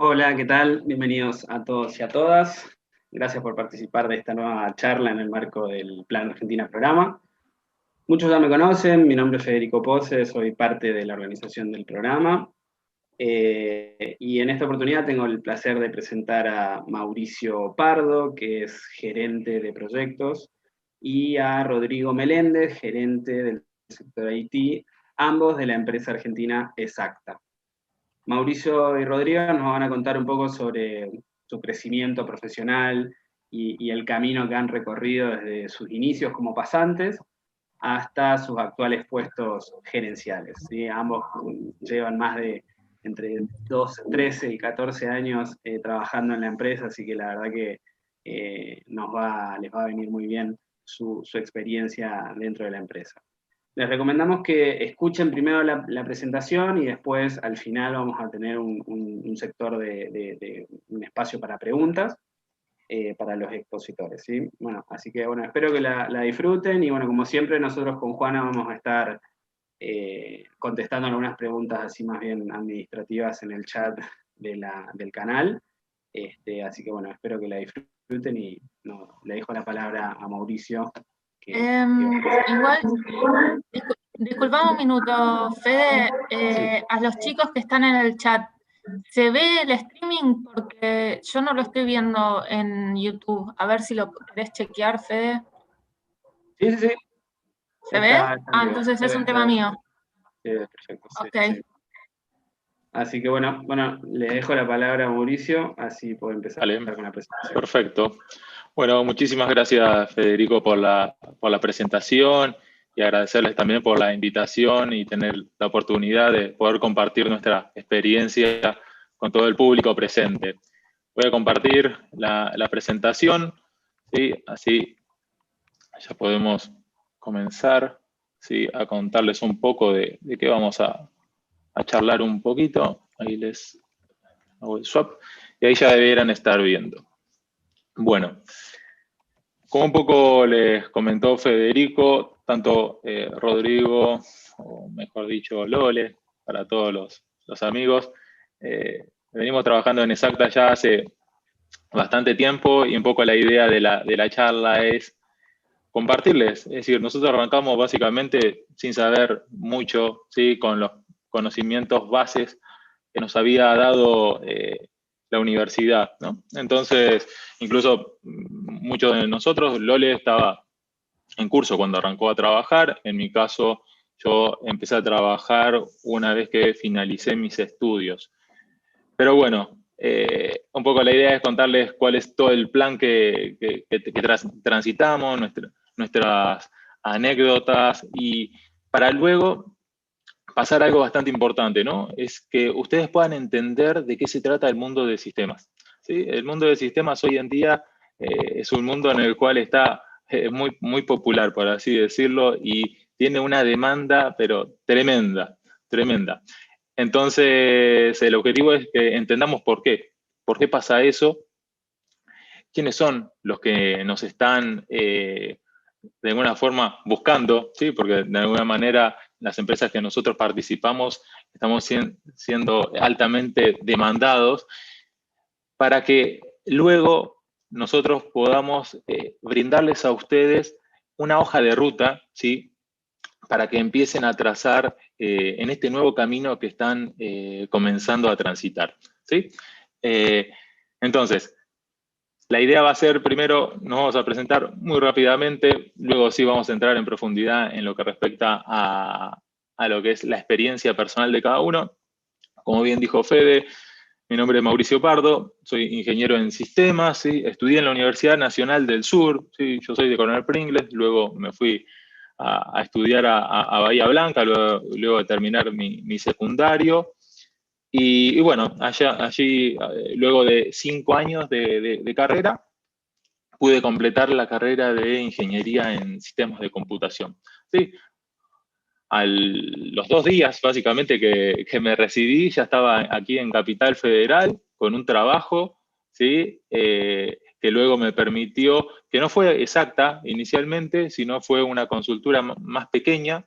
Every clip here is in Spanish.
Hola, ¿qué tal? Bienvenidos a todos y a todas. Gracias por participar de esta nueva charla en el marco del Plan Argentina Programa. Muchos ya me conocen, mi nombre es Federico Pose, soy parte de la organización del programa. Y en esta oportunidad tengo el placer de presentar a Mauricio Pardo, que es gerente de proyectos, y a Rodrigo Meléndez, gerente del sector IT, ambos de la empresa argentina Exacta. Mauricio y Rodrigo nos van a contar un poco sobre su crecimiento profesional y el camino que han recorrido desde sus inicios como pasantes hasta sus actuales puestos gerenciales, ¿sí? Ambos llevan más de entre 12, 13 y 14 años trabajando en la empresa, así que la verdad que les va a venir muy bien su experiencia dentro de la empresa. Les recomendamos que escuchen primero la presentación y después al final vamos a tener un sector de un espacio para preguntas para los expositores, ¿sí? Bueno, así que bueno, espero que la disfruten y bueno, como siempre nosotros con Juana vamos a estar contestando algunas preguntas así más bien administrativas en el chat del canal. Así que bueno, espero que la disfruten y no, le dejo la palabra a Mauricio. Igual, disculpame un minuto, Fede, Sí. a los chicos que están en el chat, ¿se ve el streaming? Porque yo no lo estoy viendo en YouTube. A ver si lo querés chequear, Fede. Sí, sí, sí. ¿Se ve? Está Ah, en vivo. entonces es un tema mío. Perfecto, sí, Ok. sí. Así que bueno, le dejo la palabra a Mauricio, así puedo empezar Vale, con la presentación. perfecto. Bueno, muchísimas gracias, Federico, por la presentación y agradecerles también por la invitación y tener la oportunidad de poder compartir nuestra experiencia con todo el público presente. Voy a compartir la presentación, ¿sí? Así ya podemos comenzar, ¿sí? A contarles un poco de qué vamos a charlar un poquito. Ahí les hago el swap y ahí ya debieran estar viendo. Bueno, como un poco les comentó Federico, tanto Rodrigo, o mejor dicho, Lole, para todos los amigos, venimos trabajando en Exacta ya hace bastante tiempo y un poco la idea de la charla es compartirles. Es decir, nosotros arrancamos básicamente sin saber mucho, ¿sí? Con los conocimientos bases que nos había dado la universidad, ¿no? Entonces, incluso muchos de nosotros, Lole estaba en curso cuando arrancó a trabajar. En mi caso, yo empecé a trabajar una vez que finalicé mis estudios. Pero bueno, un poco la idea es contarles cuál es todo el plan que transitamos, nuestras anécdotas, y para luego pasar a algo bastante importante, ¿no? Es que ustedes puedan entender de qué se trata el mundo de sistemas, ¿sí? El mundo de sistemas hoy en día es un mundo en el cual está muy, muy popular, por así decirlo, y tiene una demanda, pero tremenda, tremenda. Entonces, el objetivo es que entendamos por qué pasa eso, quiénes son los que nos están de alguna forma buscando, ¿sí? Porque de alguna manera las empresas que nosotros participamos estamos siendo altamente demandados, para que luego nosotros podamos brindarles a ustedes una hoja de ruta, ¿sí? Para que empiecen a trazar en este nuevo camino que están comenzando a transitar, ¿sí? Entonces, la idea va a ser, primero nos vamos a presentar muy rápidamente, luego sí vamos a entrar en profundidad en lo que respecta a lo que es la experiencia personal de cada uno. Como bien dijo Fede, mi nombre es Mauricio Pardo, soy ingeniero en sistemas, ¿sí? Estudié en la Universidad Nacional del Sur, ¿sí? Yo soy de Coronel Pringles, luego me fui a estudiar a Bahía Blanca, luego de terminar mi secundario. Y bueno, allí, luego de 5 años de carrera, pude completar la carrera de Ingeniería en Sistemas de Computación. ¿Sí? Los 2 días, básicamente, que me recibí, ya estaba aquí en Capital Federal con un trabajo, ¿sí? Que luego me permitió, que no fue Exacta inicialmente, sino fue una consultora más pequeña,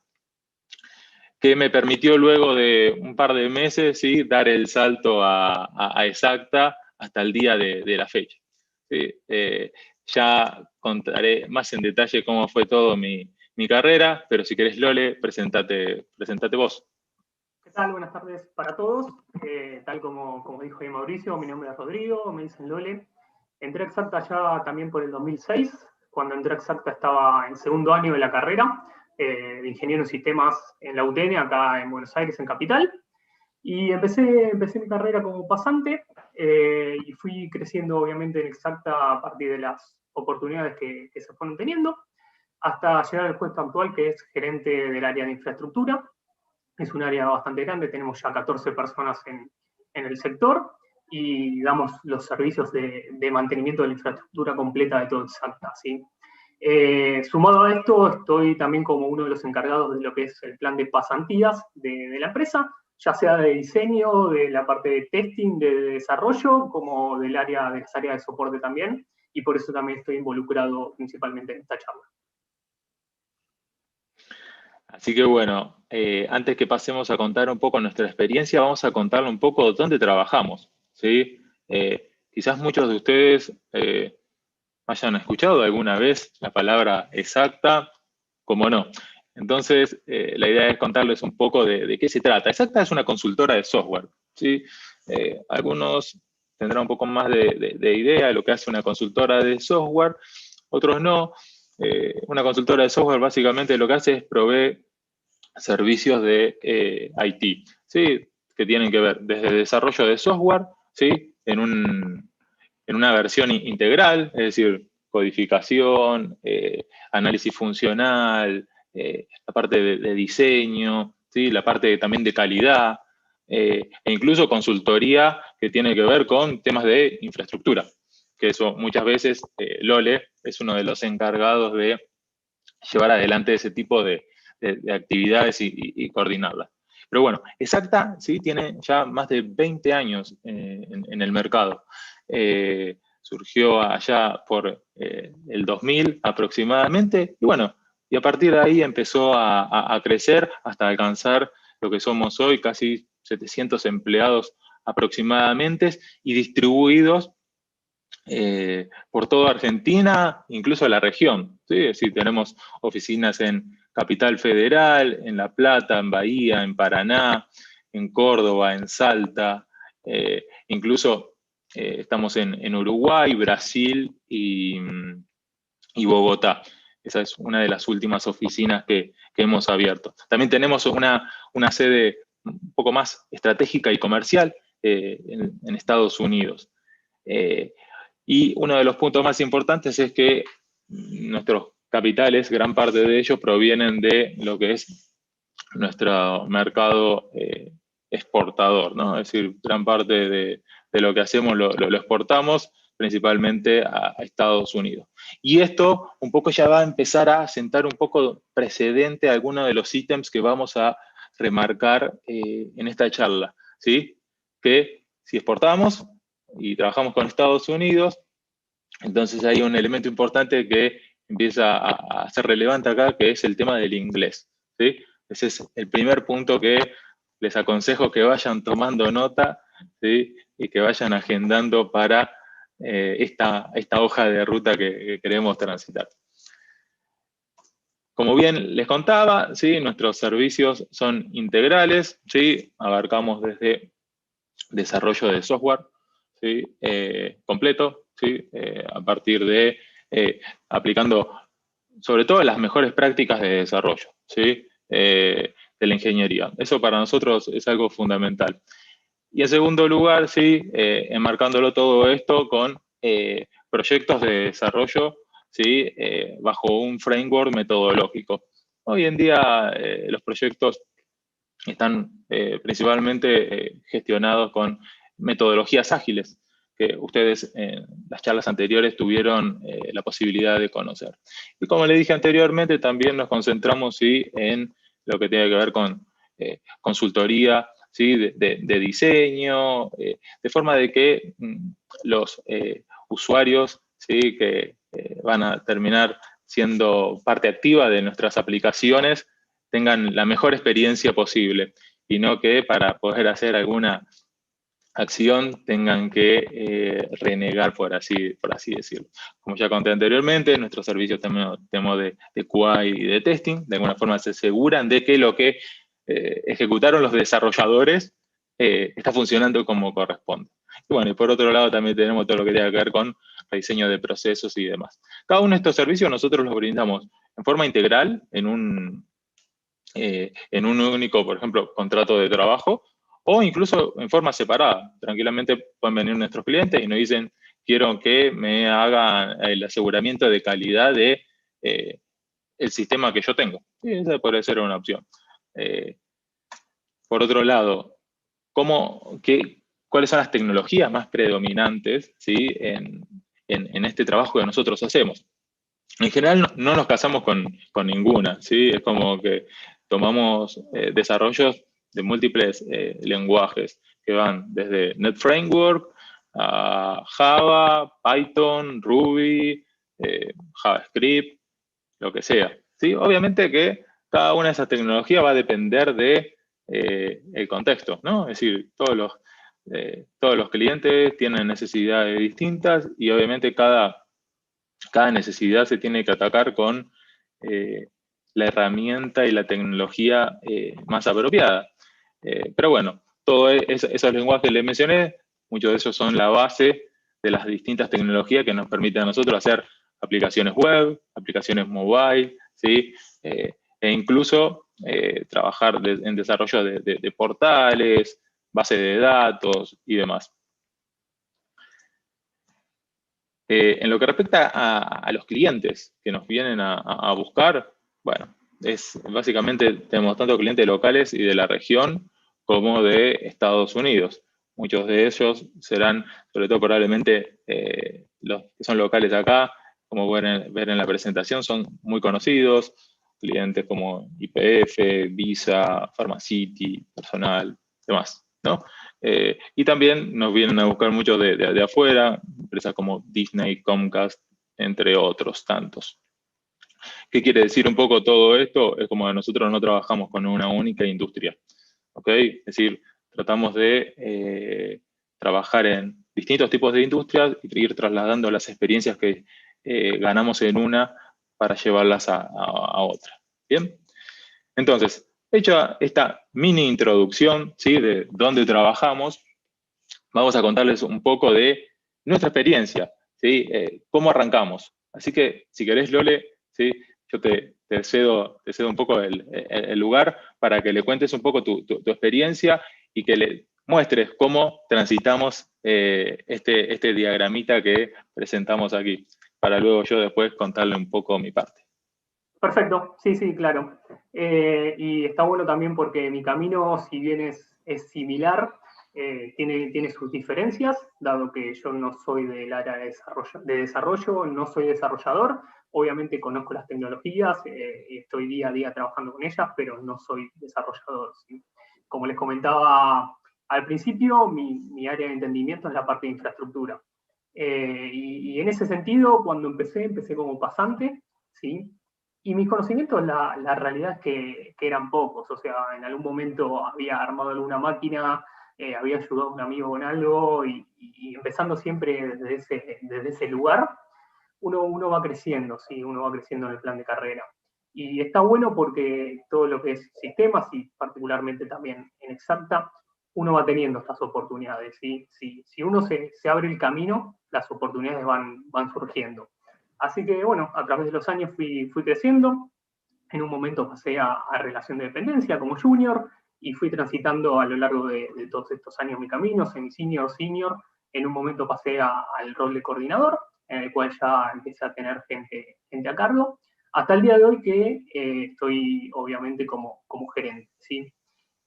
que me permitió luego de un par de meses, ¿sí?, dar el salto a Xacta hasta el día de la fecha. ¿Sí? Ya contaré más en detalle cómo fue todo mi carrera, pero si querés, Lole, presentate vos. ¿Qué tal? Buenas tardes para todos. Tal como dijo ahí Mauricio, mi nombre es Rodrigo, me dicen Lole. Entré a Xacta ya también por el 2006. Cuando entré a Xacta estaba en segundo año de la carrera de ingeniero en sistemas en la UTN, acá en Buenos Aires, en Capital. Y empecé mi carrera como pasante y fui creciendo obviamente en Xacta a partir de las oportunidades que se fueron teniendo, hasta llegar al puesto actual, que es gerente del área de infraestructura. Es un área bastante grande, tenemos ya 14 personas en el sector y damos los servicios de mantenimiento de la infraestructura completa de todo Xacta, ¿sí? Sumado a esto, estoy también como uno de los encargados de lo que es el plan de pasantías de la empresa, ya sea de diseño, de la parte de testing, de desarrollo, como de las áreas de soporte también, y por eso también estoy involucrado principalmente en esta charla. Así que bueno, antes que pasemos a contar un poco nuestra experiencia, vamos a contarle un poco dónde trabajamos, ¿sí? Quizás muchos de ustedes hayan escuchado alguna vez la palabra Xacta, como no. Entonces, la idea es contarles un poco de qué se trata. Xacta es una consultora de software, ¿sí? Algunos tendrán un poco más de idea de lo que hace una consultora de software, otros no. Una consultora de software básicamente lo que hace es proveer servicios de IT, ¿sí?, que tienen que ver desde desarrollo de software, ¿sí?, en una versión integral, es decir, codificación, análisis funcional, la parte de diseño, ¿sí?, la parte también de calidad, e incluso consultoría que tiene que ver con temas de infraestructura, que eso muchas veces Lole es uno de los encargados de llevar adelante ese tipo de actividades y coordinarlas. Pero bueno, Xacta, ¿sí?, tiene ya más de 20 años en el mercado. Surgió allá por el 2000 aproximadamente, y bueno, y a partir de ahí empezó a crecer hasta alcanzar lo que somos hoy, casi 700 empleados aproximadamente, y distribuidos por toda Argentina, incluso la región, ¿sí? Es decir, tenemos oficinas en Capital Federal, en La Plata, en Bahía, en Paraná, en Córdoba, en Salta, incluso estamos en Uruguay, Brasil y Bogotá. Esa es una de las últimas oficinas que hemos abierto. También tenemos una sede un poco más estratégica y comercial en Estados Unidos. Y uno de los puntos más importantes es que nuestros capitales, gran parte de ellos provienen de lo que es nuestro mercado exportador, ¿no? Es decir, gran parte de lo que hacemos lo exportamos principalmente a Estados Unidos. Y esto un poco ya va a empezar a sentar un poco precedente a algunos de los ítems que vamos a remarcar en esta charla, ¿sí? Que si exportamos y trabajamos con Estados Unidos, entonces hay un elemento importante que empieza a ser relevante acá, que es el tema del inglés, ¿sí? Ese es el primer punto que les aconsejo que vayan tomando nota, ¿sí?, y que vayan agendando para esta hoja de ruta que queremos transitar. Como bien les contaba, ¿sí?, nuestros servicios son integrales, ¿sí? Abarcamos desde desarrollo de software, ¿sí?, completo, ¿sí?, a partir de aplicando sobre todo las mejores prácticas de desarrollo, ¿sí?, de la ingeniería. Eso para nosotros es algo fundamental. Y en segundo lugar, ¿sí?, enmarcándolo todo esto con proyectos de desarrollo, ¿sí?, bajo un framework metodológico. Hoy en día los proyectos están principalmente gestionados con metodologías ágiles, que ustedes en las charlas anteriores tuvieron la posibilidad de conocer. Y como le dije anteriormente, también nos concentramos, ¿sí?, en lo que tiene que ver con consultoría, ¿sí?, de diseño, de forma de que los usuarios, ¿sí?, que van a terminar siendo parte activa de nuestras aplicaciones, tengan la mejor experiencia posible, y no que para poder hacer alguna acción tengan que renegar, por así decirlo. Como ya conté anteriormente, nuestros servicios tenemos de QA y de testing, de alguna forma se aseguran de que lo que ejecutaron los desarrolladores está funcionando como corresponde. Y bueno, y por otro lado también tenemos todo lo que tiene que ver con rediseño de procesos y demás. Cada uno de estos servicios nosotros los brindamos en forma integral, en un único, por ejemplo, contrato de trabajo, o incluso en forma separada. Tranquilamente pueden venir nuestros clientes y nos dicen, quiero que me hagan el aseguramiento de calidad de el sistema que yo tengo. Y esa puede ser una opción. Por otro lado, ¿cuáles son las tecnologías más predominantes, ¿sí? en este trabajo que nosotros hacemos? En general no nos casamos con ninguna, ¿sí? Es como que tomamos desarrollos de múltiples lenguajes que van desde NetFramework a Java, Python, Ruby, JavaScript, lo que sea, ¿sí? Obviamente que cada una de esas tecnologías va a depender de el contexto, ¿no? Es decir, todos los clientes tienen necesidades distintas y obviamente cada necesidad se tiene que atacar con la herramienta y la tecnología más apropiada. Pero bueno, todos esos lenguajes que les mencioné, muchos de esos son la base de las distintas tecnologías que nos permiten a nosotros hacer aplicaciones web, aplicaciones mobile, ¿sí? E incluso trabajar en desarrollo de portales, bases de datos y demás. En lo que respecta a los clientes que nos vienen a buscar, bueno, básicamente tenemos tanto clientes locales y de la región como de Estados Unidos. Muchos de ellos serán, sobre todo probablemente los que son locales acá, como ver en la presentación, son muy conocidos, clientes como YPF, Visa, Pharmacity, Personal, demás, ¿no? Y también nos vienen a buscar muchos de afuera, empresas como Disney, Comcast, entre otros tantos. ¿Qué quiere decir un poco todo esto? Es como que nosotros no trabajamos con una única industria, ¿ok? Es decir, tratamos de trabajar en distintos tipos de industrias y ir trasladando las experiencias que ganamos en una para llevarlas a otra. ¿Bien? Entonces, hecha esta mini introducción, ¿sí? De dónde trabajamos, vamos a contarles un poco de nuestra experiencia, ¿sí? Cómo arrancamos. Así que, si querés, Lole, ¿sí? Yo te cedo un poco el lugar para que le cuentes un poco tu experiencia y que le muestres cómo transitamos este diagramita que presentamos aquí, para luego yo después contarle un poco mi parte. Perfecto, sí, claro. Y está bueno también porque mi camino, si bien es similar, tiene sus diferencias, dado que yo no soy del área de desarrollo, no soy desarrollador. Obviamente conozco las tecnologías y estoy día a día trabajando con ellas, pero no soy desarrollador, ¿sí? Como les comentaba al principio, mi área de entendimiento es la parte de infraestructura. Y en ese sentido, cuando empecé como pasante, ¿sí? Y mis conocimientos, la realidad es que eran pocos. O sea, en algún momento había armado alguna máquina, había ayudado a un amigo con algo, y empezando siempre desde ese lugar, uno va creciendo, ¿sí? Uno va creciendo en el plan de carrera. Y está bueno porque todo lo que es sistemas, y particularmente también en Exapta, uno va teniendo estas oportunidades, ¿sí? Si uno se abre el camino, las oportunidades van surgiendo. Así que, bueno, a través de los años fui creciendo. En un momento pasé a relación de dependencia como junior y fui transitando a lo largo de todos estos años mi camino, semi-senior, senior. En un momento pasé al rol de coordinador, en el cual ya empecé a tener gente a cargo, hasta el día de hoy que estoy obviamente como gerente, ¿sí?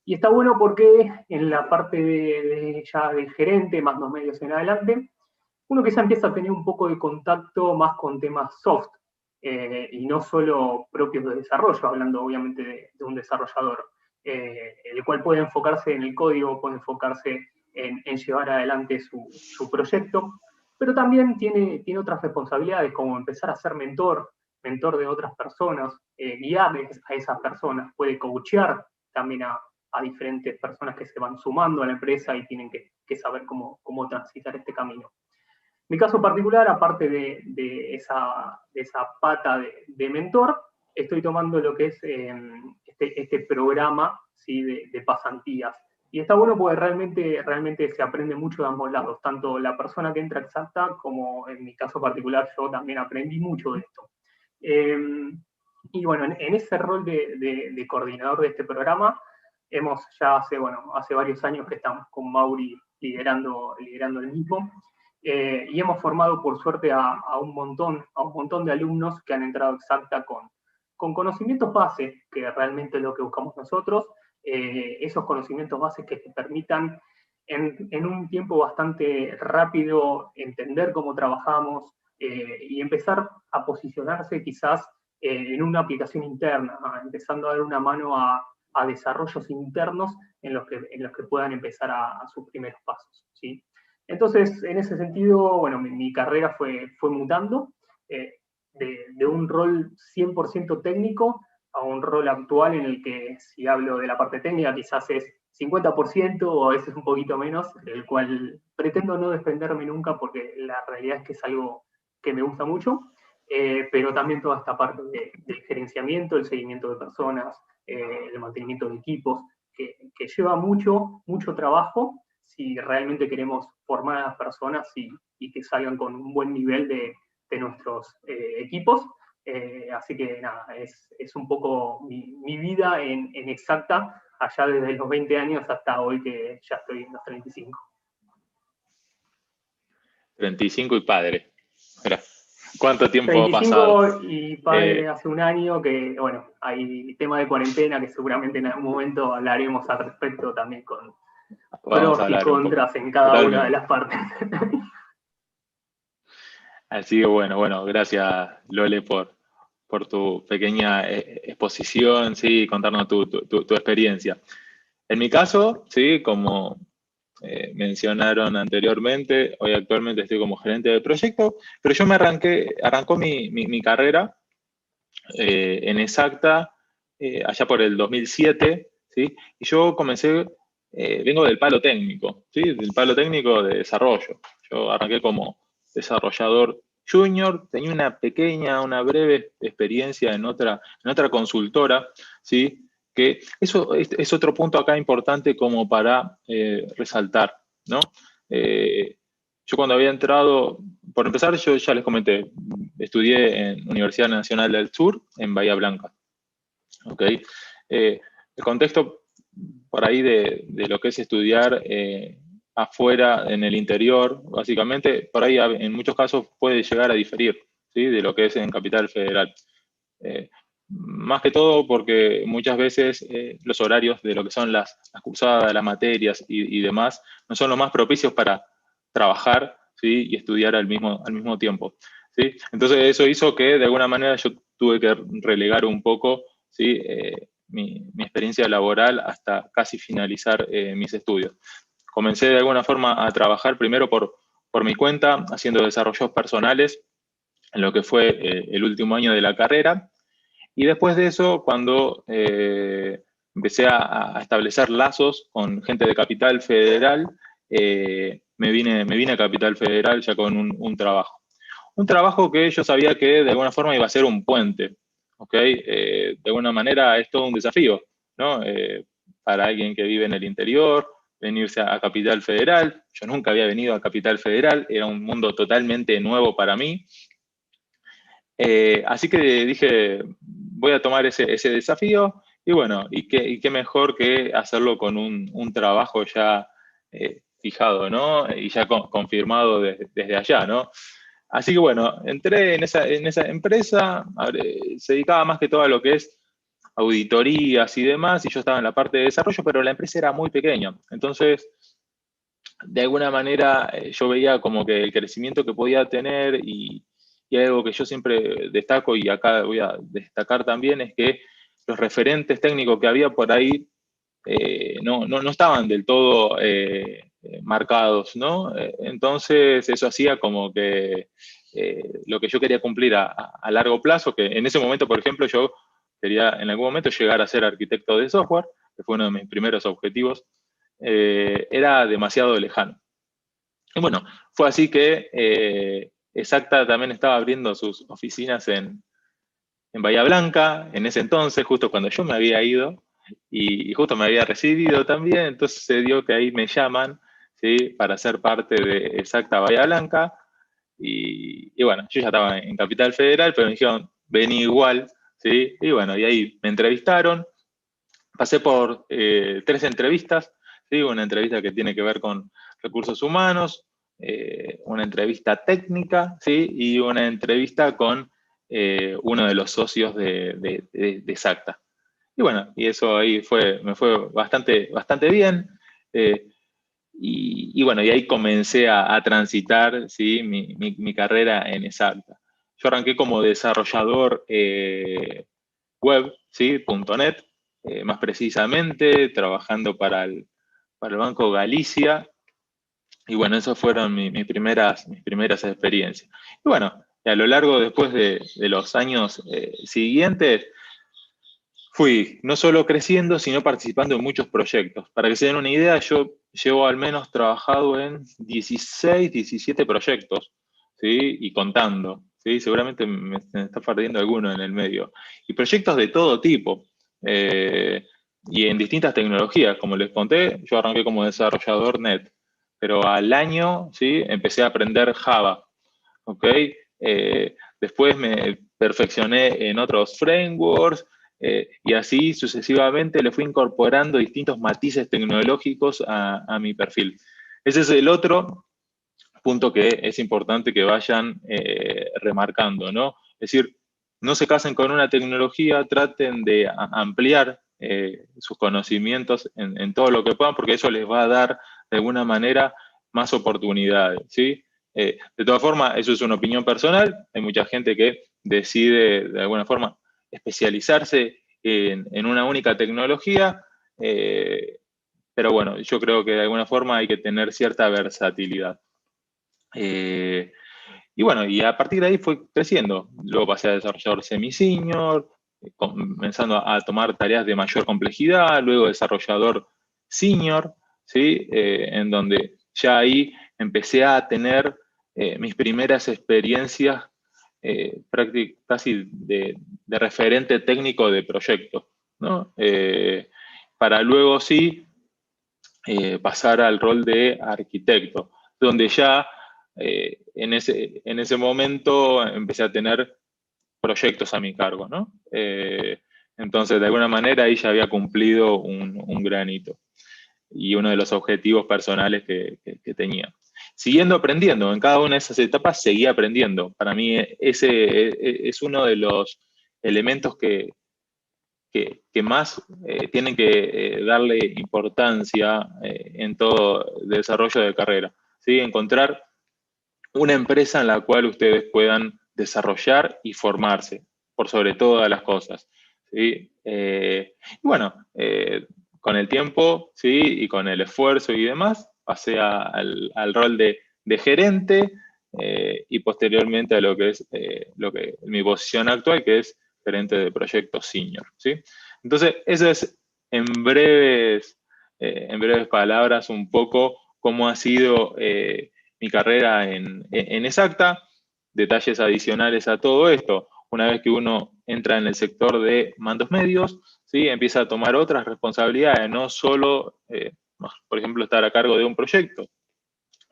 Y está bueno porque en la parte ya del gerente, más 2 medios en adelante, uno que ya empieza a tener un poco de contacto más con temas soft, y no solo propios de desarrollo, hablando obviamente de un desarrollador, el cual puede enfocarse en el código, puede enfocarse en llevar adelante su proyecto, pero también tiene otras responsabilidades, como empezar a ser mentor mentor de otras personas, guiar a esas personas, puede coachear también a diferentes personas que se van sumando a la empresa y tienen que saber cómo transitar este camino. Mi caso particular, aparte de esa pata de mentor, estoy tomando lo que es este programa, ¿sí?, de pasantías. Y está bueno porque realmente se aprende mucho de ambos lados, tanto la persona que entra a Exapta como en mi caso particular yo también aprendí mucho de esto. Y bueno, en ese rol de coordinador de este programa, hemos ya hace varios años que estamos con Mauri liderando el mismo, y hemos formado por suerte a un montón de alumnos que han entrado a Exapta con conocimientos base, que realmente es lo que buscamos nosotros, esos conocimientos bases que te permitan en un tiempo bastante rápido entender cómo trabajamos y empezar a posicionarse quizás en una aplicación interna, empezando a dar una mano a desarrollos internos en los que puedan empezar a sus primeros pasos, ¿sí? Entonces, en ese sentido, bueno, mi carrera fue mutando de un rol 100% técnico a un rol actual en el que, si hablo de la parte técnica, quizás es 50% o a veces un poquito menos, del cual pretendo no desprenderme nunca porque la realidad es que es algo que me gusta mucho, pero también toda esta parte del gerenciamiento, el seguimiento de personas, el mantenimiento de equipos, que lleva mucho trabajo si realmente queremos formar a las personas y que salgan con un buen nivel de nuestros equipos. Así que nada, es un poco mi vida en Exapta, allá desde los 20 años hasta hoy que ya estoy en los 35. 35 y padre. Mira, ¿cuánto tiempo ha pasado? 35 y padre hace un año, que bueno, hay tema de cuarentena que seguramente en algún momento hablaremos al respecto también con pros y contras en cada una de las partes. Así que bueno, gracias Lole por tu pequeña exposición, sí, contarnos tu experiencia. En mi caso, sí, como mencionaron anteriormente, hoy actualmente estoy como gerente de proyecto, pero yo arrancó mi carrera en Exapta allá por el 2007, ¿sí? Y yo comencé, vengo del palo técnico, ¿sí? Del palo técnico de desarrollo. Yo arranqué como desarrollador junior, tenía una breve experiencia en otra consultora, ¿sí? Que eso es otro punto acá importante como para resaltar, ¿no? Yo cuando había entrado, por empezar, yo ya les comenté, estudié en Universidad Nacional del Sur, en Bahía Blanca. ¿Okay? El contexto por ahí de lo que es estudiar afuera, en el interior, básicamente, por ahí en muchos casos puede llegar a diferir, ¿sí?, de lo que es en Capital Federal. Más que todo porque muchas veces los horarios de lo que son las cursadas, las materias y demás, no son los más propicios para trabajar, ¿sí?, y estudiar al mismo tiempo, ¿sí? Entonces eso hizo que de alguna manera yo tuve que relegar un poco, ¿sí?, mi experiencia laboral hasta casi finalizar mis estudios. Comencé de alguna forma a trabajar primero por mi cuenta, haciendo desarrollos personales en lo que fue el último año de la carrera. Y después de eso, cuando empecé a establecer lazos con gente de Capital Federal, me vine a Capital Federal ya con un trabajo. Un trabajo que yo sabía que de alguna forma iba a ser un puente, ¿ok? De alguna manera es todo un desafío, ¿no? Para alguien que vive en el interior, venirse a Capital Federal. Yo nunca había venido a Capital Federal, era un mundo totalmente nuevo para mí. Así que dije, voy a tomar ese desafío y bueno, y qué mejor que hacerlo con un trabajo ya fijado, ¿no? Y ya confirmado desde allá, ¿no? Así que bueno, entré en esa empresa, se dedicaba más que todo a lo que es auditorías y demás, y yo estaba en la parte de desarrollo, pero la empresa era muy pequeña. Entonces, de alguna manera, yo veía como que el crecimiento que podía tener y algo que yo siempre destaco, y acá voy a destacar también, es que los referentes técnicos que había por ahí no estaban del todo marcados, ¿no? Entonces eso hacía como que lo que yo quería cumplir a largo plazo, que en ese momento, por ejemplo, yo quería en algún momento llegar a ser arquitecto de software, que fue uno de mis primeros objetivos, era demasiado lejano. Y bueno, fue así que Exacta también estaba abriendo sus oficinas en Bahía Blanca, en ese entonces, justo cuando yo me había ido, y justo me había recibido también, entonces se dio que ahí me llaman, ¿sí?, para ser parte de Exacta Bahía Blanca, y bueno, yo ya estaba en Capital Federal, pero me dijeron, vení igual, ¿sí? Y bueno, y ahí me entrevistaron, pasé por 3 entrevistas, ¿sí? Una entrevista que tiene que ver con recursos humanos, una entrevista técnica, ¿sí?, y una entrevista con uno de los socios de Exacta. Y bueno, y eso ahí me fue bastante bien. Y bueno, y ahí comencé a transitar, ¿sí?, mi carrera en Exacta. Yo arranqué como desarrollador web, ¿sí?, .NET, más precisamente, trabajando para el Banco Galicia. Y bueno, esas fueron mis primeras experiencias. Y bueno, a lo largo después de los años siguientes, fui no solo creciendo, sino participando en muchos proyectos. Para que se den una idea, yo llevo al menos trabajado en 16, 17 proyectos, ¿sí?, y contando, ¿sí? Seguramente me está perdiendo alguno en el medio. Y proyectos de todo tipo, y en distintas tecnologías. Como les conté, yo arranqué como desarrollador net, pero al año, ¿sí?, empecé a aprender Java, ¿ok? Después me perfeccioné en otros frameworks, y así sucesivamente le fui incorporando distintos matices tecnológicos a mi perfil. Ese es el otro punto que es importante que vayan remarcando, ¿no? Es decir, no se casen con una tecnología, traten de ampliar sus conocimientos en todo lo que puedan, porque eso les va a dar de alguna manera más oportunidades, ¿sí? De todas formas, eso es una opinión personal. Hay mucha gente que decide de alguna forma especializarse en una única tecnología, pero bueno, yo creo que de alguna forma hay que tener cierta versatilidad. Y bueno, y a partir de ahí fue creciendo. Luego pasé a desarrollador semi-senior, comenzando a tomar tareas de mayor complejidad, luego desarrollador senior, ¿sí? En donde ya ahí empecé a tener mis primeras experiencias casi de referente técnico de proyecto, ¿no? Para luego sí pasar al rol de arquitecto, donde ya en ese momento empecé a tener proyectos a mi cargo, ¿no? Entonces, de alguna manera, ahí ya había cumplido un gran hito y uno de los objetivos personales que tenía. Siguiendo aprendiendo, en cada una de esas etapas seguía aprendiendo. Para mí ese es uno de los elementos que más tienen que darle importancia en todo desarrollo de carrera, ¿sí? Encontrar una empresa en la cual ustedes puedan desarrollar y formarse, por sobre todas las cosas, ¿sí? Y bueno, con el tiempo, ¿sí?, y con el esfuerzo y demás, pasé al rol de gerente, y posteriormente a lo que es mi posición actual, que es gerente de proyectos senior, ¿sí? Entonces, eso es en breves palabras un poco cómo ha sido mi carrera en Exacta. Detalles adicionales a todo esto: una vez que uno entra en el sector de mandos medios, ¿sí?, empieza a tomar otras responsabilidades, no solo, por ejemplo, estar a cargo de un proyecto,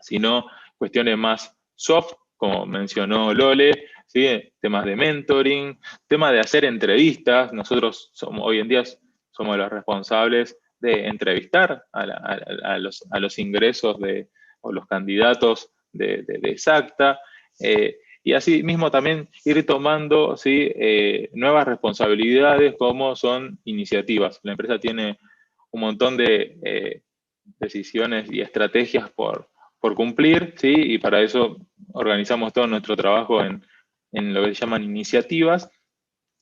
sino cuestiones más soft, como mencionó Lole, ¿sí?, temas de mentoring, temas de hacer entrevistas. Nosotros hoy en día somos los responsables de entrevistar a los ingresos o los candidatos de Exacta, y así mismo también ir tomando, ¿sí?, nuevas responsabilidades como son iniciativas. La empresa tiene un montón de decisiones y estrategias por cumplir, ¿sí?, y para eso organizamos todo nuestro trabajo en lo que se llaman iniciativas,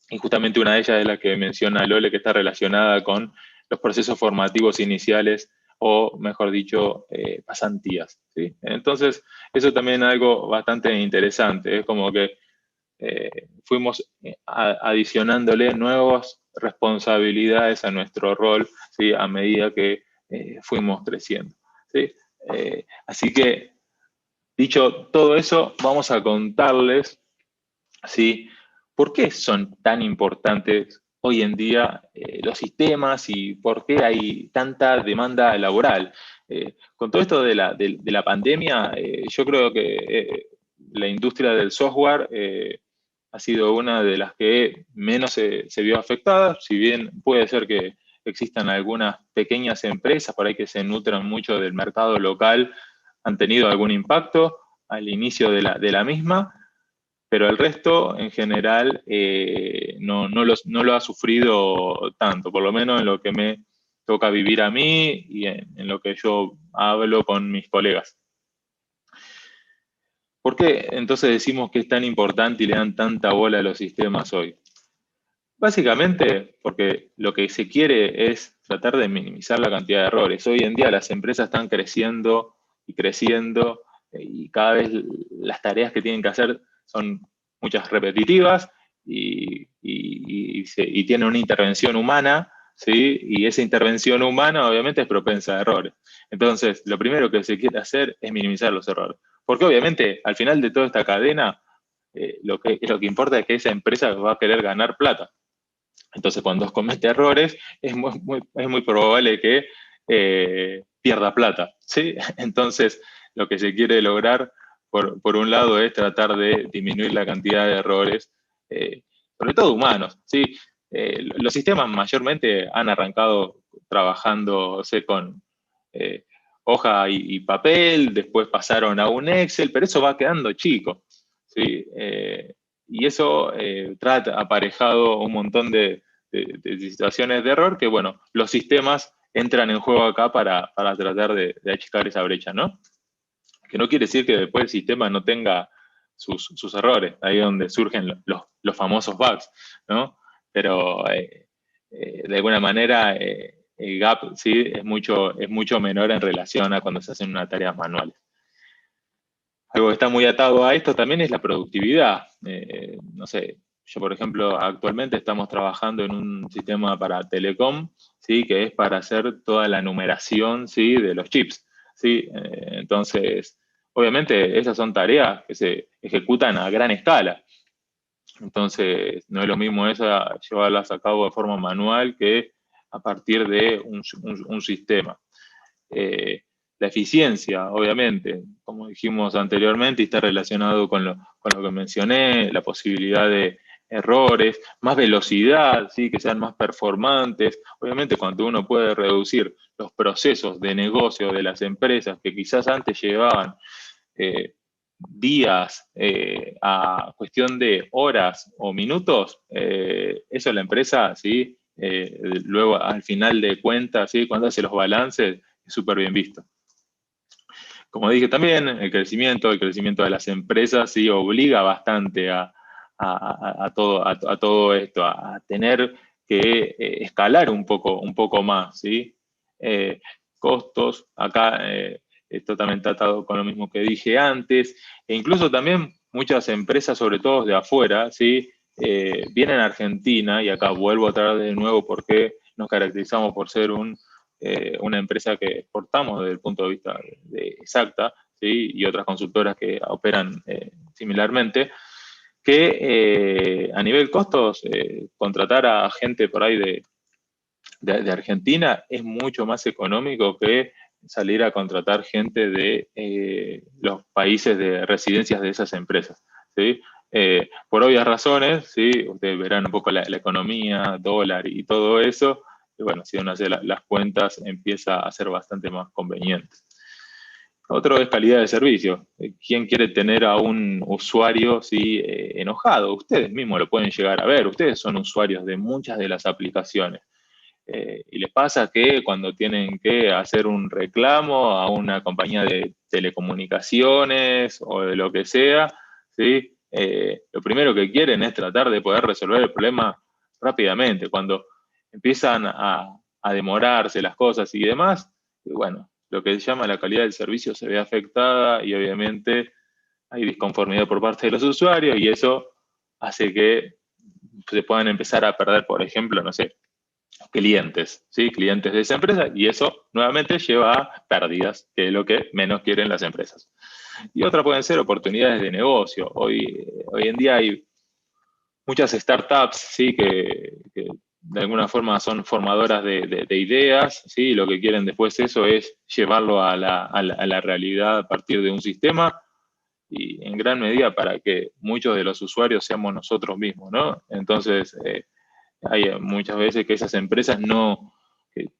y justamente una de ellas es la que menciona Lole, que está relacionada con los procesos formativos iniciales o mejor dicho, pasantías, ¿sí? Entonces, eso también es algo bastante interesante, es como que fuimos adicionándole nuevas responsabilidades a nuestro rol, ¿sí? A medida que fuimos creciendo, ¿sí? Así que, dicho todo eso, vamos a contarles, ¿sí? ¿Por qué son tan importantes hoy en día los sistemas y por qué hay tanta demanda laboral? Con todo esto de la pandemia, yo creo que la industria del software ha sido una de las que menos se vio afectada, si bien puede ser que existan algunas pequeñas empresas por ahí que se nutran mucho del mercado local, han tenido algún impacto al inicio de la misma, pero el resto, en general, no lo ha sufrido tanto, por lo menos en lo que me toca vivir a mí y en lo que yo hablo con mis colegas. ¿Por qué entonces decimos que es tan importante y le dan tanta bola a los sistemas hoy? Básicamente porque lo que se quiere es tratar de minimizar la cantidad de errores. Hoy en día las empresas están creciendo y cada vez las tareas que tienen que hacer son muchas repetitivas y tienen una intervención humana, ¿sí? Y esa intervención humana obviamente es propensa a errores. Entonces, lo primero que se quiere hacer es minimizar los errores. Porque obviamente al final de toda esta cadena, lo que importa es que esa empresa va a querer ganar plata. Entonces, cuando comete errores, es muy probable que pierda plata, ¿sí? Entonces, lo que se quiere lograr, por un lado, es tratar de disminuir la cantidad de errores, sobre todo humanos, ¿sí? Los sistemas mayormente han arrancado trabajándose con hoja y papel, después pasaron a un Excel, pero eso va quedando chico, ¿sí? Y eso trae aparejado un montón de situaciones de error que, bueno, los sistemas entran en juego acá para tratar de achicar esa brecha, ¿no? Que no quiere decir que después el sistema no tenga sus errores, ahí es donde surgen los famosos bugs, ¿no? Pero de alguna manera el gap, ¿sí? es mucho menor en relación a cuando se hacen unas tareas manuales. Algo que está muy atado a esto también es la productividad. No sé, yo por ejemplo actualmente estamos trabajando en un sistema para telecom, ¿sí? Que es para hacer toda la numeración, ¿sí? De los chips, ¿sí? Entonces, obviamente esas son tareas que se ejecutan a gran escala. Entonces, no es lo mismo llevarlas a cabo de forma manual que a partir de un sistema. La eficiencia, obviamente, como dijimos anteriormente, y está relacionado con lo que mencioné, la posibilidad de errores, más velocidad, ¿sí? Que sean más performantes. Obviamente, cuando uno puede reducir los procesos de negocio de las empresas que quizás antes llevaban días a cuestión de horas o minutos, eso la empresa, ¿sí? Luego al final de cuentas, ¿sí? Cuando hace los balances, es súper bien visto. Como dije también, el crecimiento de las empresas sí obliga bastante a todo esto, a tener que escalar un poco más, ¿sí? Costos, acá esto también tratado con lo mismo que dije antes, e incluso también muchas empresas, sobre todo de afuera, ¿sí? Vienen a Argentina, y acá vuelvo a traer de nuevo porque nos caracterizamos por ser una empresa que exportamos desde el punto de vista de Exacta, ¿sí? Y otras consultoras que operan similarmente, que a nivel costos, contratar a gente por ahí de Argentina es mucho más económico que salir a contratar gente de los países de residencias de esas empresas, ¿sí? Por obvias razones, ¿sí? Ustedes verán un poco la economía, dólar y todo eso, y bueno, si uno hace las cuentas empieza a ser bastante más conveniente. Otro es calidad de servicio. ¿Quién quiere tener a un usuario, ¿sí? Enojado? Ustedes mismos lo pueden llegar a ver, ustedes son usuarios de muchas de las aplicaciones. Y les pasa que cuando tienen que hacer un reclamo a una compañía de telecomunicaciones o de lo que sea, ¿sí? Lo primero que quieren es tratar de poder resolver el problema rápidamente. Cuando empiezan a demorarse las cosas y demás, bueno, lo que se llama la calidad del servicio se ve afectada y obviamente hay disconformidad por parte de los usuarios y eso hace que se puedan empezar a perder, por ejemplo, no sé, clientes, ¿sí? Clientes de esa empresa y eso nuevamente lleva a pérdidas, que es lo que menos quieren las empresas. Y otra pueden ser oportunidades de negocio. Hoy en día hay muchas startups, ¿sí? que de alguna forma son formadoras de ideas, ¿sí? Lo que quieren después eso es llevarlo a la realidad a partir de un sistema y en gran medida para que muchos de los usuarios seamos nosotros mismos, ¿no? Entonces, hay muchas veces que esas empresas no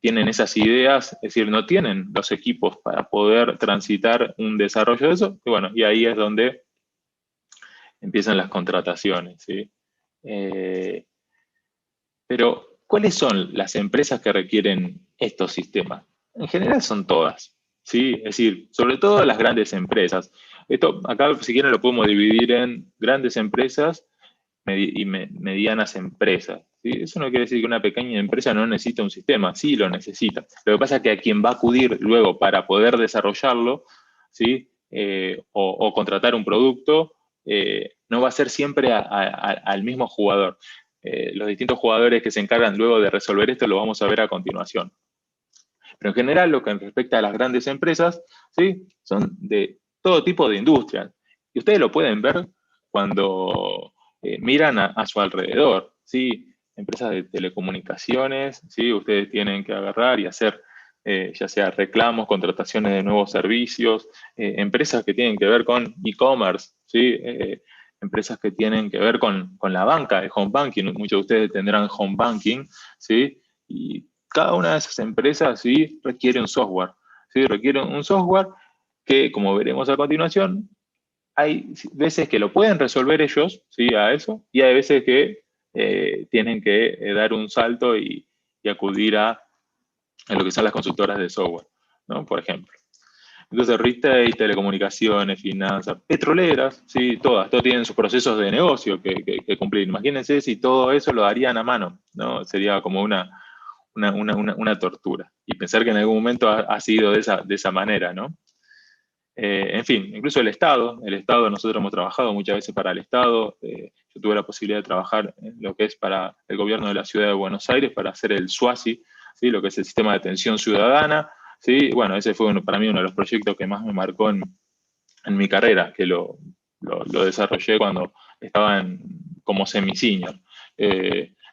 tienen esas ideas, es decir, no tienen los equipos para poder transitar un desarrollo de eso, y bueno, y ahí es donde empiezan las contrataciones, ¿sí? Pero, ¿cuáles son las empresas que requieren estos sistemas? En general son todas, ¿sí? Es decir, sobre todo las grandes empresas. Esto, acá, si quieren, lo podemos dividir en grandes empresas y medianas empresas, ¿sí? Eso no quiere decir que una pequeña empresa no necesita un sistema, sí lo necesita. Lo que pasa es que a quien va a acudir luego para poder desarrollarlo, ¿sí? O contratar un producto, no va a ser siempre al mismo jugador. Los distintos jugadores que se encargan luego de resolver esto lo vamos a ver a continuación. Pero en general, lo que respecta a las grandes empresas, ¿sí? Son de todo tipo de industrias. Y ustedes lo pueden ver cuando miran a su alrededor, ¿sí? Empresas de telecomunicaciones, ¿sí? Ustedes tienen que agarrar y hacer ya sea reclamos, contrataciones de nuevos servicios, empresas que tienen que ver con e-commerce, ¿sí? Empresas que tienen que ver con la banca, el home banking. Muchos de ustedes tendrán home banking, ¿sí? Y cada una de esas empresas sí requiere un software, ¿sí? Requiere un software que, como veremos a continuación, hay veces que lo pueden resolver ellos, ¿sí? A eso, y hay veces que tienen que dar un salto y acudir a lo que son las consultoras de software, ¿no? Por ejemplo. Entonces, retail, telecomunicaciones, finanzas, petroleras, ¿sí? Todas tienen sus procesos de negocio que cumplir. Imagínense si todo eso lo harían a mano, ¿no? Sería como una tortura. Y pensar que en algún momento ha sido de esa manera, ¿no? En fin, incluso el Estado, nosotros hemos trabajado muchas veces para el Estado. Yo tuve la posibilidad de trabajar en lo que es para el gobierno de la ciudad de Buenos Aires, para hacer el SUASI, ¿sí? Lo que es el Sistema de Atención Ciudadana, ¿sí? Bueno, ese fue para mí uno de los proyectos que más me marcó en mi carrera, que lo desarrollé cuando estaba como semi-senior.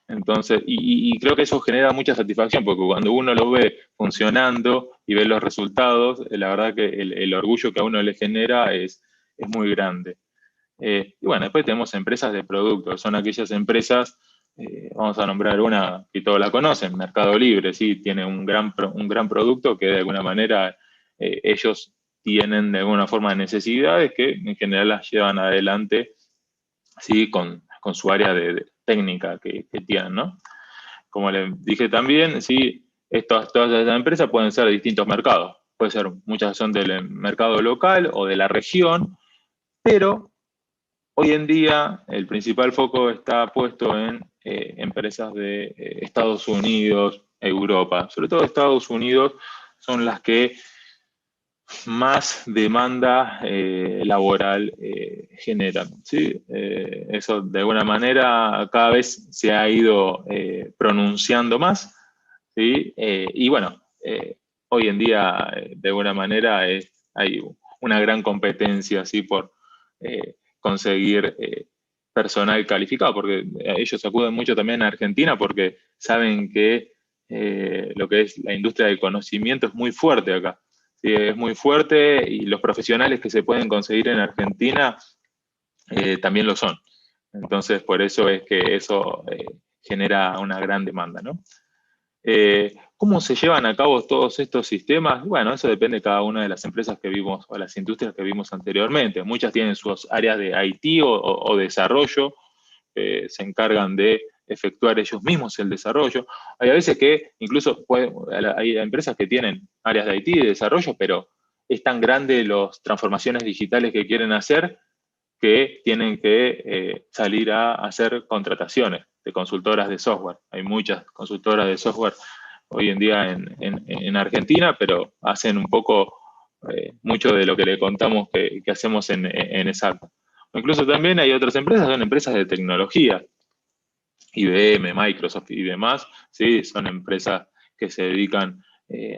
Entonces, y creo que eso genera mucha satisfacción, porque cuando uno lo ve funcionando y ve los resultados, la verdad que el orgullo que a uno le genera es muy grande. Y bueno, después tenemos empresas de productos, son aquellas empresas, vamos a nombrar una que todos la conocen, Mercado Libre, sí, tiene un gran producto que de alguna manera ellos tienen de alguna forma necesidades que en general las llevan adelante, sí, con su área de técnica que tienen, ¿no? Como les dije también, sí, todas estas empresas pueden ser de distintos mercados. Puede ser, muchas son del mercado local o de la región, pero hoy en día el principal foco está puesto en empresas de Estados Unidos, Europa. Sobre todo Estados Unidos son las que más demanda laboral generan, ¿sí? Eso de alguna manera cada vez se ha ido pronunciando más, ¿sí? Y bueno, hoy en día de alguna manera hay una gran competencia, ¿sí? Por conseguir personal calificado, porque ellos acuden mucho también a Argentina porque saben que lo que es la industria del conocimiento es muy fuerte acá. Sí, es muy fuerte y los profesionales que se pueden conseguir en Argentina también lo son. Entonces, por eso es que eso genera una gran demanda, ¿no? ¿Cómo se llevan a cabo todos estos sistemas? Bueno, eso depende de cada una de las empresas que vimos o las industrias que vimos anteriormente. Muchas tienen sus áreas de IT o desarrollo, se encargan de efectuar ellos mismos el desarrollo. Hay a veces que incluso hay empresas que tienen áreas de IT y de desarrollo, pero es tan grande las transformaciones digitales que quieren hacer que tienen que salir a hacer contrataciones de consultoras de software. Hay muchas consultoras de software hoy en día en Argentina, pero hacen un poco mucho de lo que le contamos que hacemos en Exacta. O incluso también hay otras empresas, son empresas de tecnología, IBM, Microsoft y demás, ¿sí? Son empresas que se dedican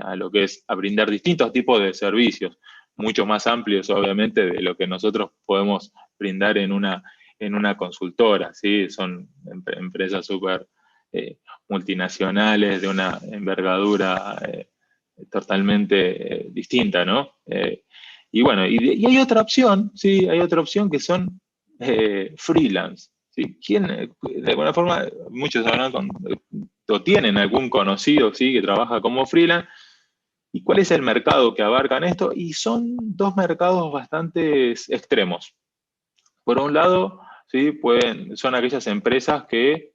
a lo que es a brindar distintos tipos de servicios, mucho más amplios obviamente de lo que nosotros podemos brindar en una consultora, ¿sí? Son empresas súper multinacionales de una envergadura totalmente distinta, ¿no? Y bueno, y hay otra opción, ¿sí? Hay otra opción que son freelance. ¿Sí? De alguna forma, muchos habrán o tienen algún conocido, ¿sí? Que trabaja como freelance. ¿Y cuál es el mercado que abarcan esto? Y son dos mercados bastante extremos. Por un lado, ¿sí? Son aquellas empresas que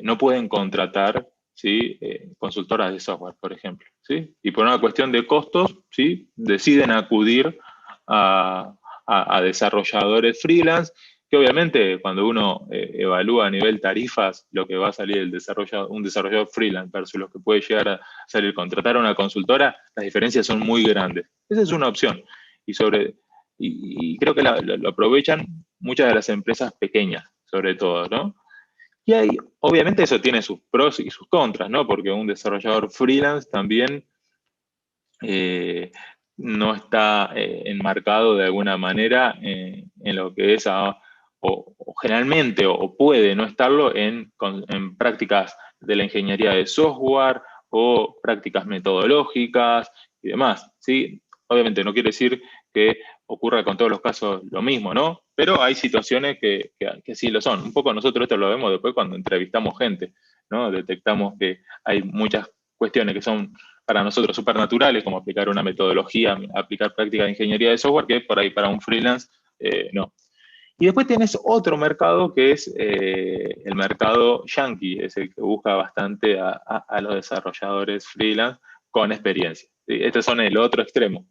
no pueden contratar, ¿sí? Consultoras de software, por ejemplo, ¿sí? Y por una cuestión de costos, ¿sí? Deciden acudir a desarrolladores freelance, que obviamente cuando uno evalúa a nivel tarifas lo que va a salir un desarrollador freelance versus lo que puede llegar a salir contratar a una consultora, las diferencias son muy grandes. Esa es una opción. Y creo que lo aprovechan muchas de las empresas pequeñas, sobre todo, ¿no? Y obviamente eso tiene sus pros y sus contras, ¿no? Porque un desarrollador freelance también no está enmarcado de alguna manera en lo que es, o generalmente, o puede no estarlo en prácticas de la ingeniería de software o prácticas metodológicas y demás, ¿sí? Obviamente no quiere decir que ocurra con todos los casos lo mismo, ¿no? Pero hay situaciones que sí lo son. Un poco nosotros esto lo vemos después cuando entrevistamos gente, ¿no? Detectamos que hay muchas cuestiones que son para nosotros supernaturales, como aplicar una metodología, aplicar prácticas de ingeniería de software, que por ahí para un freelance no. Y después tienes otro mercado que es el mercado yankee, es el que busca bastante a los desarrolladores freelance con experiencia. ¿Sí? Estos son el otro extremo.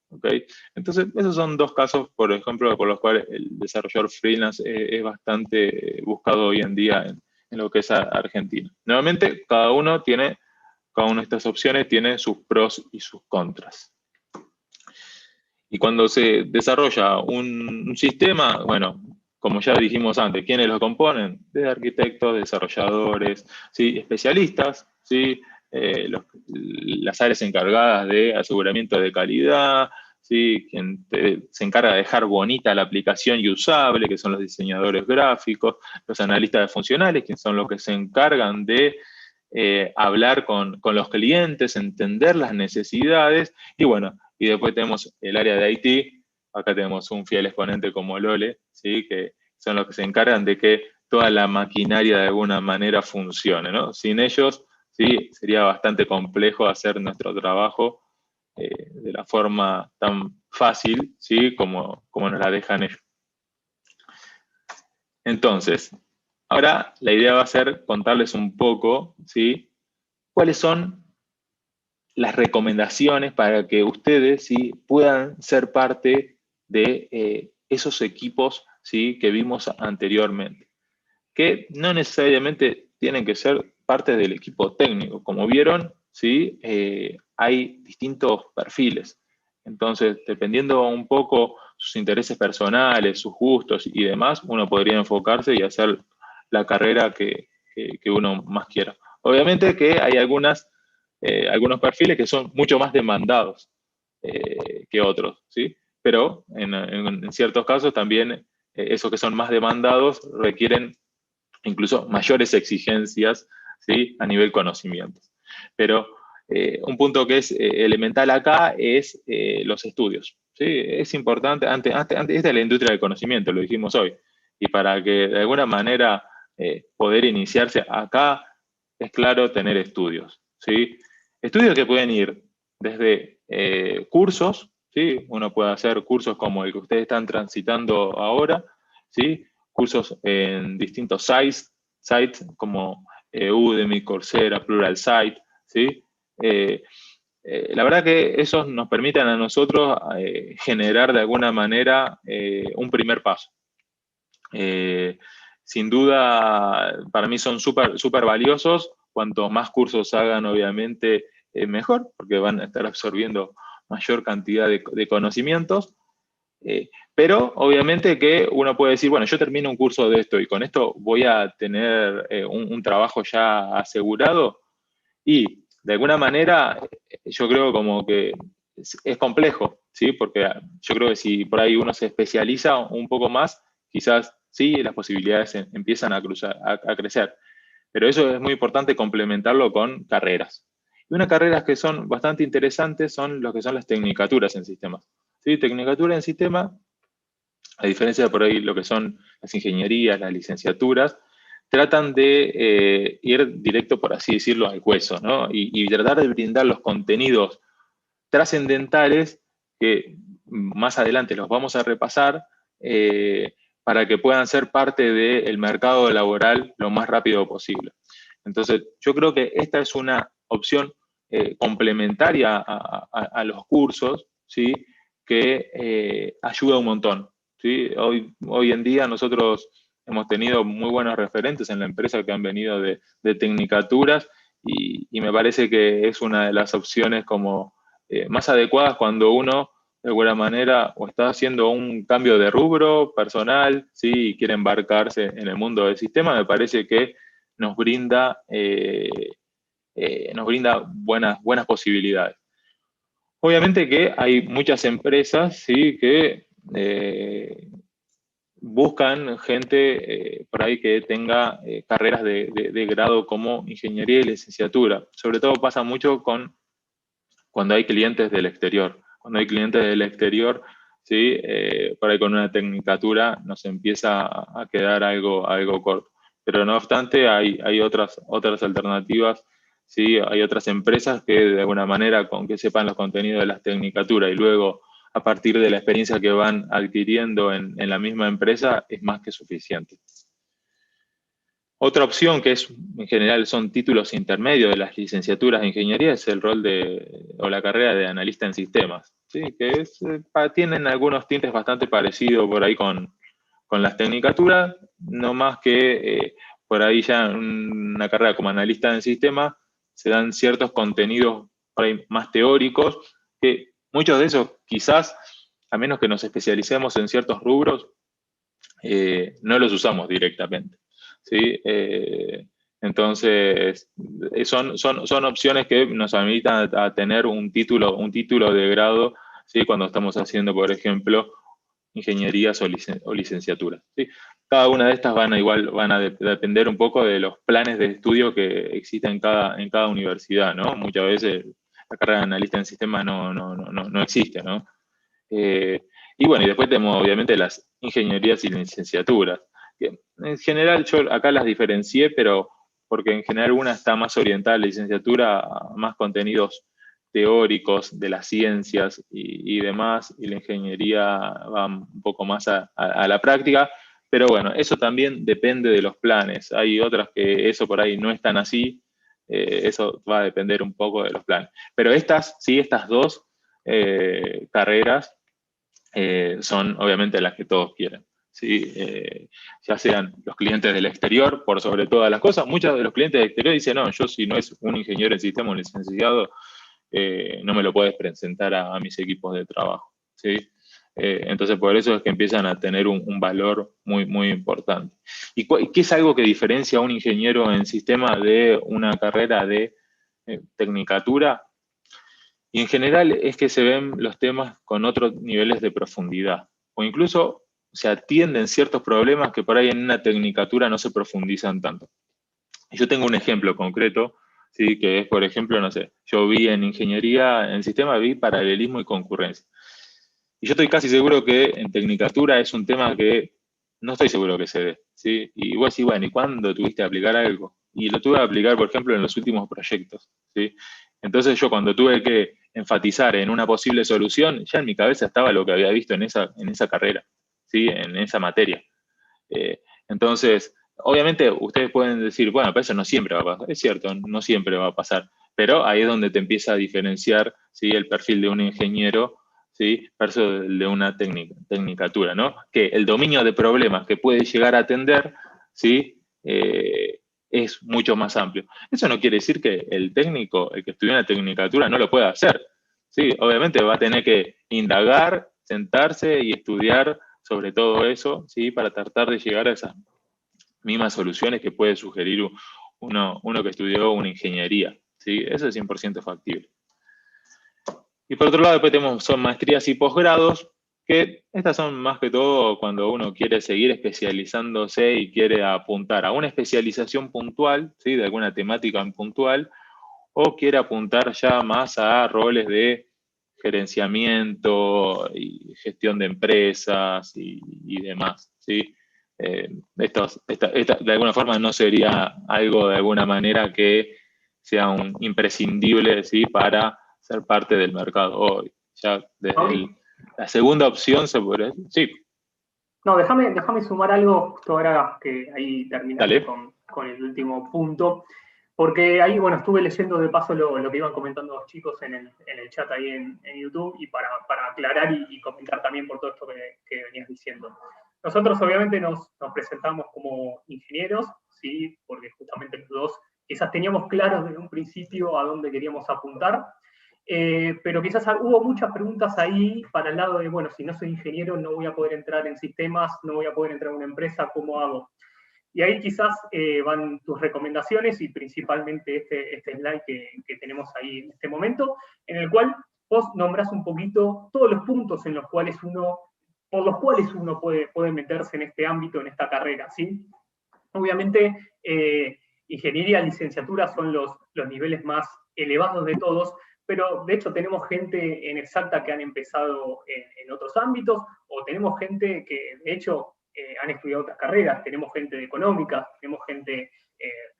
¿Okay? Entonces, esos son dos casos, por ejemplo, por los cuales el desarrollador freelance es bastante buscado hoy en día en lo que es Argentina. Nuevamente, cada una de estas opciones tiene sus pros y sus contras. Y cuando se desarrolla un sistema, bueno, como ya dijimos antes, ¿quiénes lo componen? Desde arquitectos, desarrolladores, ¿sí? Especialistas, ¿sí? Las áreas encargadas de aseguramiento de calidad, ¿sí? Quien se encarga de dejar bonita la aplicación y usable, que son los diseñadores gráficos, los analistas funcionales, que son los que se encargan de hablar con los clientes, entender las necesidades, y bueno, y después tenemos el área de IT, acá tenemos un fiel exponente como Lole, ¿sí? Que son los que se encargan de que toda la maquinaria de alguna manera funcione, ¿no? Sin ellos, ¿sí? Sería bastante complejo hacer nuestro trabajo de la forma tan fácil, ¿sí? Como nos la dejan ellos. Entonces, ahora la idea va a ser contarles un poco, ¿sí? Cuáles son las recomendaciones para que ustedes, ¿sí? Puedan ser parte de esos equipos, ¿sí? Que vimos anteriormente, que no necesariamente tienen que ser parte del equipo técnico. Como vieron, ¿sí? Hay distintos perfiles. Entonces, dependiendo un poco sus intereses personales, sus gustos y demás, uno podría enfocarse y hacer la carrera que uno más quiera. Obviamente que hay algunos perfiles que son mucho más demandados que otros, ¿sí? Pero en ciertos casos también esos que son más demandados requieren incluso mayores exigencias, ¿sí? A nivel conocimiento. Pero un punto que es elemental acá es los estudios, ¿sí? Es importante, esta es la industria del conocimiento, lo dijimos hoy, y para que de alguna manera poder iniciarse acá, es claro tener estudios, ¿sí? Estudios que pueden ir desde cursos, ¿sí? Uno puede hacer cursos como el que ustedes están transitando ahora, ¿sí? Cursos en distintos sites como Udemy, Coursera, Pluralsight, ¿sí? La verdad que esos nos permiten a nosotros generar de alguna manera un primer paso. Sin duda, para mí son súper valiosos cuanto más cursos hagan, obviamente, mejor, porque van a estar absorbiendo mayor cantidad de conocimientos. Pero obviamente que uno puede decir, bueno, yo termino un curso de esto y con esto voy a tener un trabajo ya asegurado. Y de alguna manera yo creo como que es complejo, ¿sí? Porque yo creo que si por ahí uno se especializa un poco más, quizás sí, las posibilidades empiezan a crecer. Pero eso es muy importante complementarlo con carreras. Y unas carreras que son bastante interesantes son lo que son las tecnicaturas en sistemas. ¿Sí? Tecnicatura en sistemas, a diferencia de por ahí lo que son las ingenierías, las licenciaturas, tratan de ir directo, por así decirlo, al hueso, ¿no? Y tratar de brindar los contenidos trascendentales que más adelante los vamos a repasar para que puedan ser parte del mercado laboral lo más rápido posible. Entonces, yo creo que esta es una opción complementaria a los cursos, ¿sí? Que ayuda un montón, ¿sí? Hoy en día nosotros hemos tenido muy buenos referentes en la empresa que han venido de tecnicaturas y me parece que es una de las opciones como más adecuadas cuando uno de alguna manera o está haciendo un cambio de rubro personal, ¿sí? Y quiere embarcarse en el mundo del sistema. Me parece que nos brinda buenas posibilidades. Obviamente que hay muchas empresas, ¿sí? Que buscan gente por ahí que tenga carreras de grado como ingeniería y licenciatura. Sobre todo pasa mucho cuando hay clientes del exterior. Cuando hay clientes del exterior, ¿sí? Por ahí con una tecnicatura nos empieza a quedar algo corto. Pero no obstante, hay otras alternativas, ¿sí? Hay otras empresas que de alguna manera, con que sepan los contenidos de las tecnicaturas y luego a partir de la experiencia que van adquiriendo en la misma empresa, es más que suficiente. Otra opción que es, en general, son títulos intermedios de las licenciaturas de ingeniería, es el rol o la carrera de analista en sistemas, ¿sí? Que tienen algunos tintes bastante parecidos por ahí con las tecnicaturas, no más que por ahí ya en una carrera como analista en sistemas se dan ciertos contenidos por ahí más teóricos, que muchos de esos quizás, a menos que nos especialicemos en ciertos rubros, no los usamos directamente, ¿sí? Entonces, son opciones que nos habilitan a tener un título de grado, ¿sí? Cuando estamos haciendo, por ejemplo, ingenierías o licenciaturas, ¿sí? Cada una de estas van a depender un poco de los planes de estudio que existen en cada universidad, ¿no? Muchas veces la carrera de analista en sistemas no existe, ¿no? Y bueno, y después tenemos obviamente las ingenierías y licenciaturas. Que en general yo acá las diferencié, pero porque en general una está más orientada a la licenciatura a más contenidos teóricos de las ciencias y demás, y la ingeniería va un poco más a la práctica, pero bueno, eso también depende de los planes. Hay otras que eso por ahí no es tan así, eso va a depender un poco de los planes. Pero estas dos carreras son obviamente las que todos quieren, ¿sí? Ya sean los clientes del exterior, por sobre todas las cosas. Muchos de los clientes del exterior dicen, no, yo si no es un ingeniero en sistema o licenciado, no me lo puedes presentar a mis equipos de trabajo, ¿sí? Entonces, por eso es que empiezan a tener un valor muy, muy importante. ¿Y qué es algo que diferencia a un ingeniero en sistema de una carrera de tecnicatura? Y en general es que se ven los temas con otros niveles de profundidad, o incluso se atienden ciertos problemas que por ahí en una tecnicatura no se profundizan tanto. Yo tengo un ejemplo concreto, ¿sí? Que es, por ejemplo, no sé, yo vi en ingeniería, en sistema, vi paralelismo y concurrencia. Y yo estoy casi seguro que en tecnicatura es un tema que no estoy seguro que se dé, ¿sí? Y vos decís, bueno, ¿y cuándo tuviste que aplicar algo? Y lo tuve que aplicar, por ejemplo, en los últimos proyectos, ¿sí? Entonces yo cuando tuve que enfatizar en una posible solución, ya en mi cabeza estaba lo que había visto en esa carrera, ¿sí? En esa materia. Entonces, obviamente ustedes pueden decir, bueno, pero eso no siempre va a pasar. Es cierto, no siempre va a pasar, pero ahí es donde te empieza a diferenciar, ¿sí? El perfil de un ingeniero, ¿sí? Versus el de una tecnicatura, ¿no? Que el dominio de problemas que puede llegar a atender, ¿sí? es mucho más amplio. Eso no quiere decir que el técnico, el que estudió en la tecnicatura, no lo pueda hacer. Sí, obviamente va a tener que indagar, sentarse y estudiar sobre todo eso, ¿sí? Para tratar de llegar a esas mismas soluciones que puede sugerir uno que estudió una ingeniería, ¿sí? Eso es 100% factible. Y por otro lado, después son maestrías y posgrados, que estas son más que todo cuando uno quiere seguir especializándose y quiere apuntar a una especialización puntual, ¿sí? De alguna temática en puntual, o quiere apuntar ya más a roles de gerenciamiento y gestión de empresas y demás, ¿sí? De alguna forma no sería algo de alguna manera que sea un imprescindible, ¿sí? Para ser parte del mercado hoy. Ya desde la segunda opción se podría decir. Sí. No, déjame sumar algo justo ahora que ahí terminaste con el último punto. Porque ahí, bueno, estuve leyendo de paso lo que iban comentando los chicos en el chat ahí en YouTube, y para aclarar y comentar también por todo esto que venías diciendo. Nosotros obviamente nos presentamos como ingenieros, ¿sí? Porque justamente los dos quizás teníamos claro desde un principio a dónde queríamos apuntar, pero quizás hubo muchas preguntas ahí para el lado de, bueno, si no soy ingeniero no voy a poder entrar en sistemas, no voy a poder entrar en una empresa, ¿cómo hago? Y ahí quizás van tus recomendaciones y principalmente este slide que tenemos ahí en este momento, en el cual vos nombrás un poquito todos los puntos por los cuales uno puede meterse en este ámbito, en esta carrera, ¿sí? Obviamente, ingeniería y licenciatura son los niveles más elevados de todos, pero de hecho tenemos gente en Exalta que han empezado en otros ámbitos, o tenemos gente que de hecho han estudiado otras carreras, tenemos gente de económica, tenemos gente,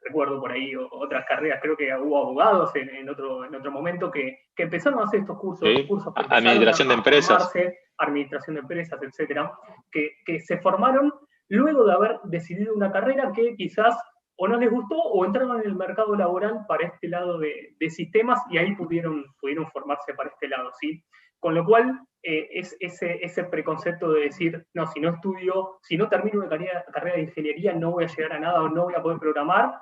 recuerdo por ahí otras carreras, creo que hubo abogados en otro momento que empezaron a hacer estos cursos. Sí. Administración de empresas. Administración de empresas, etcétera, que se formaron luego de haber decidido una carrera que quizás o no les gustó o entraron en el mercado laboral para este lado de sistemas y ahí pudieron formarse para este lado, ¿sí? Con lo cual, es ese preconcepto de decir, no, si no termino una carrera de ingeniería no voy a llegar a nada o no voy a poder programar,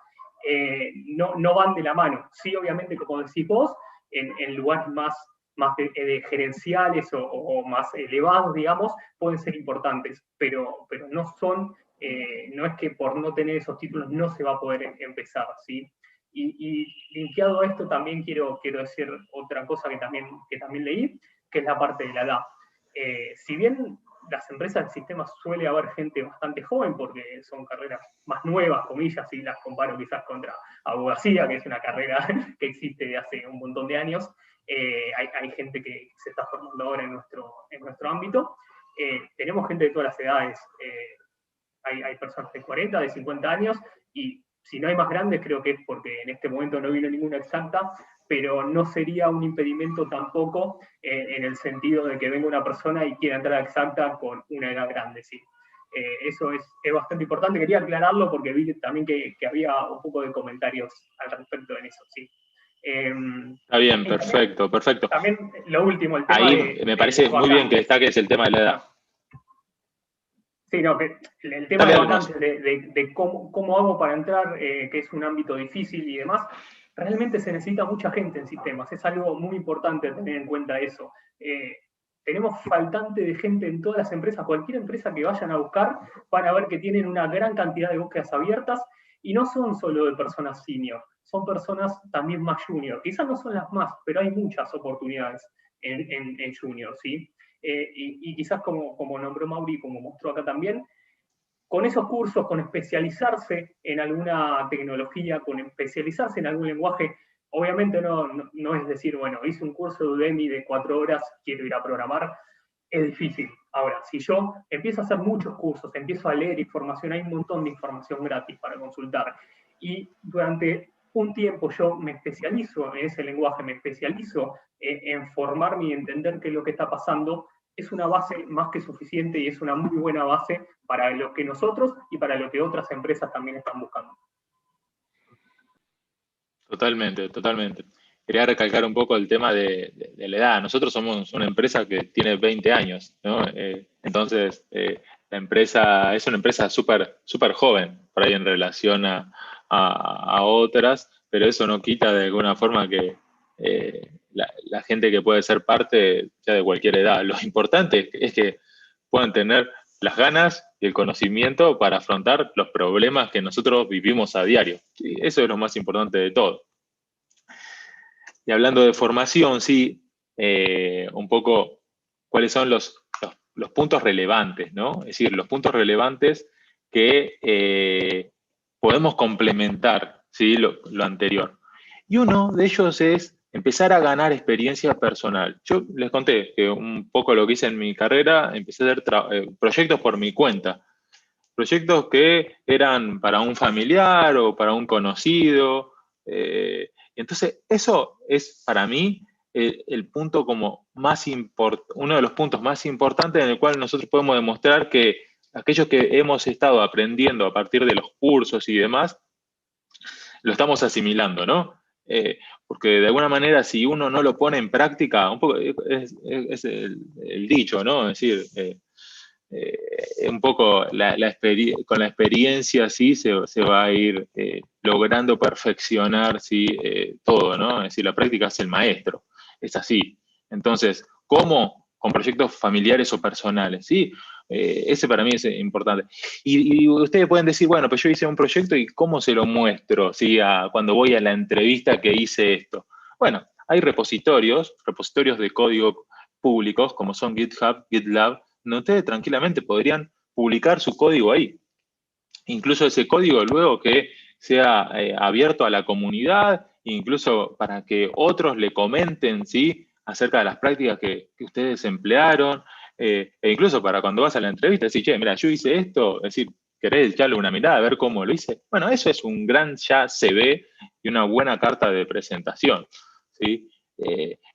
no van de la mano. Sí, obviamente, como decís vos, en lugares más de gerenciales o más elevados, digamos, pueden ser importantes, pero no son, no es que por no tener esos títulos no se va a poder empezar, ¿sí? Y linkeado a esto también quiero decir otra cosa que también leí, que es la parte de la edad. Si bien las empresas de sistemas suele haber gente bastante joven, porque son carreras más nuevas, comillas, si las comparo quizás contra abogacía, que es una carrera que existe de hace un montón de años, hay gente que se está formando ahora en nuestro ámbito. Tenemos gente de todas las edades, hay personas de 40, de 50 años, y si no hay más grandes, creo que es porque en este momento no vino ninguna Exalta, pero no sería un impedimento tampoco en el sentido de que venga una persona y quiera entrar a Exalta con una edad grande, ¿sí? Eso es bastante importante, quería aclararlo porque vi también que había un poco de comentarios al respecto en eso, ¿sí? Está bien, perfecto. También lo último, el tema ahí me parece muy bien que destaques el tema de la edad. Sí, no, que el tema de vacantes, de cómo hago para entrar, que es un ámbito difícil y demás, realmente se necesita mucha gente en sistemas, es algo muy importante tener en cuenta eso. Tenemos faltante de gente en todas las empresas, cualquier empresa que vayan a buscar, van a ver que tienen una gran cantidad de búsquedas abiertas, y no son solo de personas senior, son personas también más junior. Quizás no son las más, pero hay muchas oportunidades en junior, ¿sí? Y quizás como nombró Mauri, como mostró acá también, con esos cursos, con especializarse en alguna tecnología, con especializarse en algún lenguaje, obviamente no es decir, bueno, hice un curso de Udemy de 4 horas, quiero ir a programar, es difícil. Ahora, si yo empiezo a hacer muchos cursos, empiezo a leer información, hay un montón de información gratis para consultar, y durante un tiempo yo me especializo en ese lenguaje, me especializo en formarme y entender qué es lo que está pasando, es una base más que suficiente y es una muy buena base para lo que nosotros y para lo que otras empresas también están buscando. Totalmente. Quería recalcar un poco el tema de la edad. Nosotros somos una empresa que tiene 20 años, ¿no? Entonces, la empresa es una empresa súper joven, por ahí en relación a a otras, pero eso no quita de alguna forma que la gente que puede ser parte ya de cualquier edad. Lo importante es que puedan tener las ganas y el conocimiento para afrontar los problemas que nosotros vivimos a diario. ¿Sí? Eso es lo más importante de todo. Y hablando de formación, sí, un poco cuáles son los puntos relevantes, ¿no? Es decir, los puntos relevantes que podemos complementar, ¿sí? Lo anterior. Y uno de ellos es empezar a ganar experiencia personal. Yo les conté que un poco lo que hice en mi carrera, empecé a hacer proyectos por mi cuenta. Proyectos que eran para un familiar o para un conocido. Entonces, eso es para mí el punto como uno de los puntos más importantes en el cual nosotros podemos demostrar que aquellos que hemos estado aprendiendo a partir de los cursos y demás, lo estamos asimilando, ¿no? Porque de alguna manera, si uno no lo pone en práctica, un poco es el dicho, ¿no? Es decir, un poco con la experiencia sí se va a ir logrando perfeccionar ¿sí? Todo, ¿no? Es decir, la práctica es el maestro, es así. Entonces, ¿cómo? Con proyectos familiares o personales, ¿sí? Ese para mí es importante. Y ustedes pueden decir, bueno, pues yo hice un proyecto y ¿cómo se lo muestro ¿sí? Cuando voy a la entrevista que hice esto? Bueno, hay repositorios de código públicos, como son GitHub, GitLab, donde ustedes tranquilamente podrían publicar su código ahí. Incluso ese código luego que sea abierto a la comunidad, incluso para que otros le comenten ¿sí? acerca de las prácticas que ustedes emplearon, e incluso para cuando vas a la entrevista, decir, che, mira, yo hice esto, es decir, ¿querés echarle una mirada a ver cómo lo hice? Bueno, eso es un gran ya CV y una buena carta de presentación, ¿sí?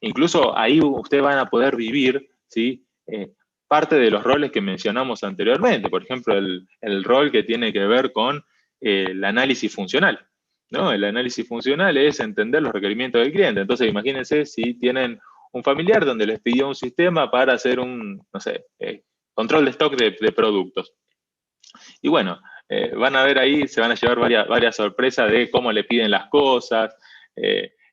Incluso ahí ustedes van a poder vivir, ¿sí? Parte de los roles que mencionamos anteriormente, por ejemplo, el rol que tiene que ver con el análisis funcional, ¿no? El análisis funcional es entender los requerimientos del cliente. Entonces, imagínense si tienen un familiar donde les pidió un sistema para hacer un, no sé, control de stock de productos. Y bueno, van a ver ahí, se van a llevar varias sorpresas de cómo le piden las cosas,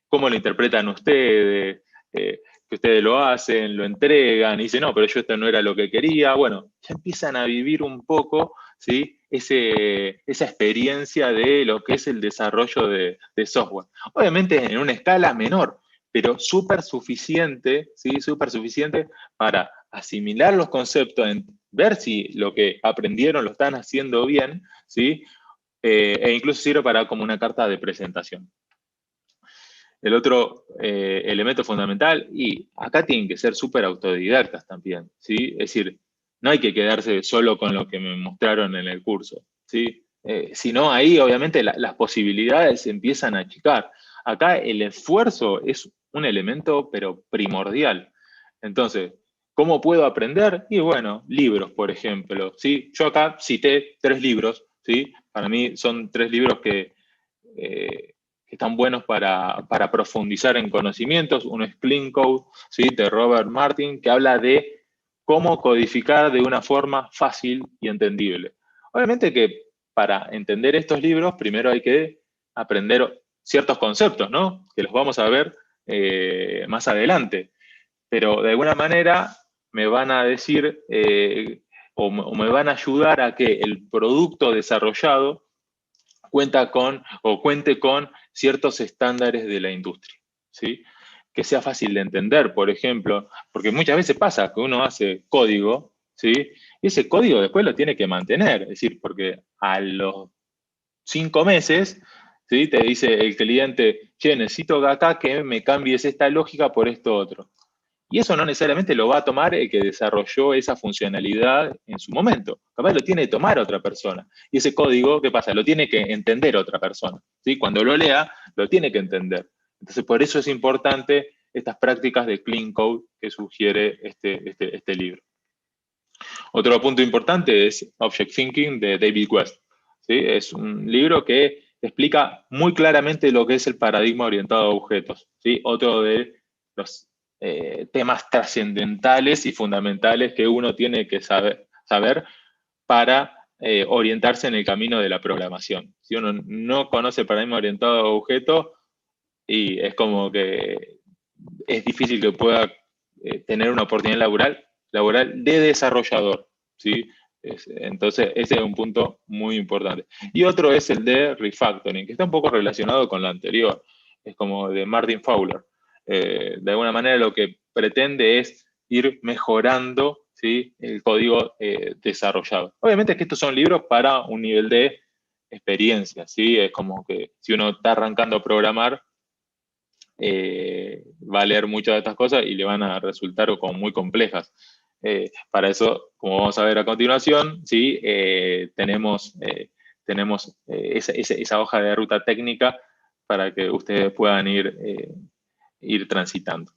cómo lo interpretan ustedes, que ustedes lo hacen, lo entregan, y dicen, no, pero yo esto no era lo que quería. Bueno, ya empiezan a vivir un poco, ¿sí? Esa experiencia de lo que es el desarrollo de software. Obviamente en una escala menor, pero súper suficiente, ¿sí? Súper suficiente para asimilar los conceptos, ver si lo que aprendieron lo están haciendo bien, ¿sí? E incluso sirve para como una carta de presentación. El otro elemento fundamental, y acá tienen que ser súper autodidactas también, ¿sí? Es decir, no hay que quedarse solo con lo que me mostraron en el curso, ¿sí? Sino ahí obviamente las posibilidades se empiezan a achicar. Acá el esfuerzo es un elemento pero primordial. Entonces, ¿cómo puedo aprender? Y bueno, libros, por ejemplo, ¿sí? Yo acá cité 3 libros, ¿sí? Para mí son 3 libros que están buenos para profundizar en conocimientos. Uno es Clean Code, ¿sí? De Robert Martin, que habla de cómo codificar de una forma fácil y entendible. Obviamente que para entender estos libros, primero hay que aprender ciertos conceptos, ¿no? Que los vamos a ver más adelante. Pero de alguna manera me van a decir o me van a ayudar a que el producto desarrollado cuente con ciertos estándares de la industria, ¿sí? Que sea fácil de entender, por ejemplo, porque muchas veces pasa que uno hace código, ¿sí? Y ese código después lo tiene que mantener, es decir, porque a los 5 meses, ¿sí? Te dice el cliente, che, necesito acá que me cambies esta lógica por esto otro. Y eso no necesariamente lo va a tomar el que desarrolló esa funcionalidad en su momento. Capaz lo tiene que tomar otra persona. Y ese código, ¿qué pasa? Lo tiene que entender otra persona, ¿sí? Cuando lo lea, lo tiene que entender. Entonces, por eso es importante estas prácticas de Clean Code que sugiere este libro. Otro punto importante es Object Thinking de David West, ¿sí? Es un libro que explica muy claramente lo que es el paradigma orientado a objetos, ¿sí? Otro de los temas trascendentales y fundamentales que uno tiene que saber para orientarse en el camino de la programación. Si uno no conoce el paradigma orientado a objetos, y es como que es difícil que pueda tener una oportunidad laboral de desarrollador, ¿sí? Entonces, ese es un punto muy importante. Y otro es el de refactoring, que está un poco relacionado con lo anterior. Es como de Martin Fowler. De alguna manera lo que pretende es ir mejorando, ¿sí?, el código desarrollado. Obviamente que estos son libros para un nivel de experiencia, ¿sí? Es como que si uno está arrancando a programar, va a leer muchas de estas cosas y le van a resultar como muy complejas. Para eso, como vamos a ver a continuación, ¿sí? tenemos esa hoja de ruta técnica para que ustedes puedan ir transitando.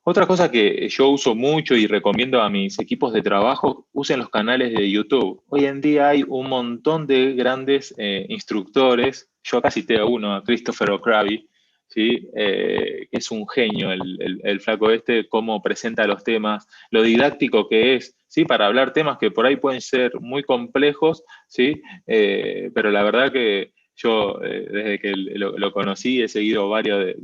Otra cosa que yo uso mucho y recomiendo a mis equipos de trabajo, usen los canales de YouTube. Hoy en día hay un montón de grandes instructores. Yo acá cité a uno, a Christopher O'Craby, ¿sí? Que es un genio el flaco este, cómo presenta los temas, lo didáctico que es, ¿sí? Para hablar temas que por ahí pueden ser muy complejos, ¿sí? Pero la verdad que yo, desde que lo conocí, he seguido varios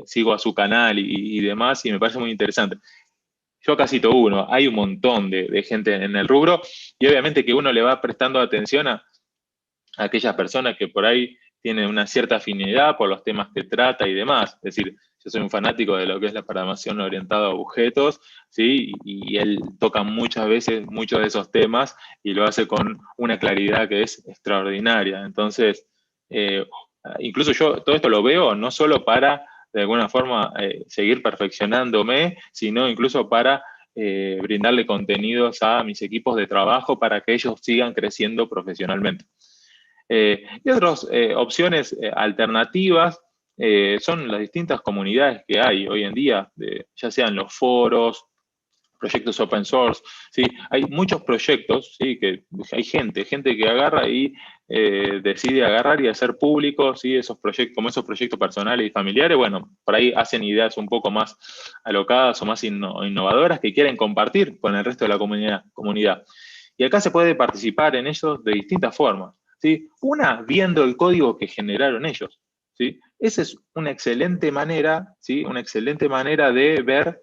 sigo a su canal y demás, y me parece muy interesante. Yo acá cito uno, hay un montón de gente en el rubro, y obviamente que uno le va prestando atención a aquellas personas que por ahí tienen una cierta afinidad por los temas que trata y demás. Es decir, yo soy un fanático de lo que es la programación orientada a objetos, ¿sí? Y él toca muchas veces muchos de esos temas y lo hace con una claridad que es extraordinaria. Entonces, incluso yo todo esto lo veo no solo para, de alguna forma, seguir perfeccionándome, sino incluso para brindarle contenidos a mis equipos de trabajo para que ellos sigan creciendo profesionalmente. Y otras opciones alternativas son las distintas comunidades que hay hoy en día, ya sean los foros, proyectos open source, ¿sí? Hay muchos proyectos, ¿sí? Que hay gente que agarra y decide agarrar y hacer públicos, ¿sí? Esos proyectos, como esos proyectos personales y familiares, bueno, por ahí hacen ideas un poco más alocadas o más innovadoras que quieren compartir con el resto de la comunidad. Y acá se puede participar en ellos de distintas formas, ¿sí? Una, viendo el código que generaron ellos, ¿sí? Esa es una excelente manera, ¿sí? Una excelente manera de ver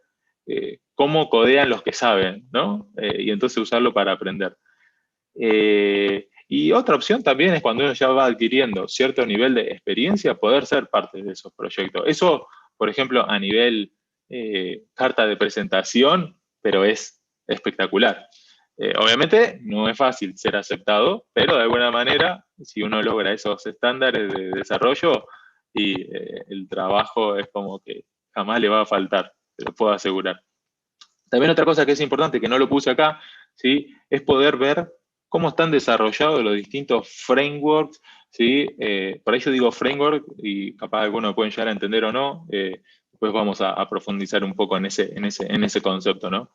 cómo codean los que saben, ¿no? Y entonces usarlo para aprender. Y otra opción también es cuando uno ya va adquiriendo cierto nivel de experiencia, poder ser parte de esos proyectos. Eso, por ejemplo, a nivel carta de presentación, pero es espectacular. Obviamente no es fácil ser aceptado, pero de alguna manera, si uno logra esos estándares de desarrollo, y el trabajo es como que jamás le va a faltar, te lo puedo asegurar. También otra cosa que es importante, que no lo puse acá, ¿sí? Es poder ver cómo están desarrollados los distintos frameworks, ¿sí? Por ahí yo digo framework y capaz algunos pueden llegar a entender o no. Después vamos a profundizar un poco en ese concepto, ¿no?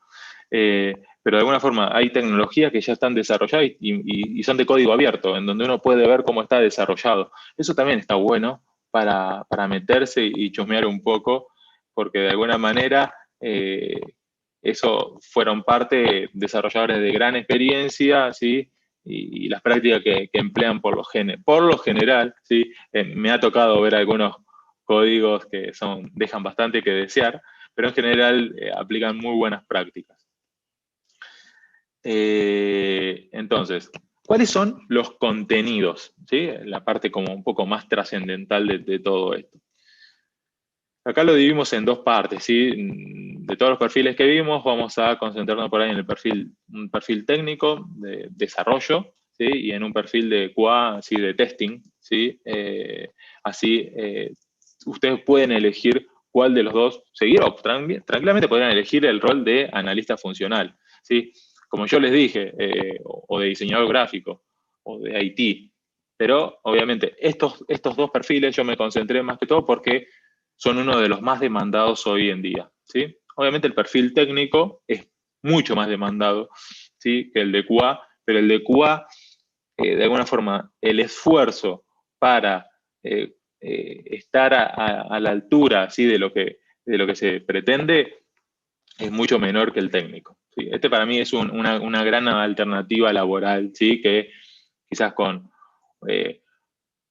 Pero de alguna forma hay tecnologías que ya están desarrolladas y son de código abierto, en donde uno puede ver cómo está desarrollado. Eso también está bueno para meterse y chusmear un poco, porque de alguna manera eso fueron parte desarrolladores de gran experiencia, ¿sí? Y las prácticas que emplean por lo general, ¿sí? Me ha tocado ver algunos códigos que dejan bastante que desear, pero en general aplican muy buenas prácticas. Entonces, ¿cuáles son los contenidos? ¿Sí? La parte como un poco más trascendental de todo esto. Acá lo dividimos en dos partes, ¿sí? De todos los perfiles que vimos, vamos a concentrarnos por ahí en un perfil técnico de desarrollo, ¿sí? Y en un perfil de QA, ¿sí? De testing, ¿sí? Así, ustedes pueden elegir cuál de los dos seguir, o tranquilamente podrían elegir el rol de analista funcional, ¿sí? Como yo les dije, o de diseñador gráfico, o de IT. Pero, obviamente, estos dos perfiles yo me concentré más que todo porque son uno de los más demandados hoy en día, ¿sí? Obviamente el perfil técnico es mucho más demandado, ¿sí? Que el de QA, pero el de QA, de alguna forma, el esfuerzo para estar a la altura, ¿sí? de lo que se pretende es mucho menor que el técnico, ¿sí? Este para mí es una gran alternativa laboral, ¿sí? Que quizás con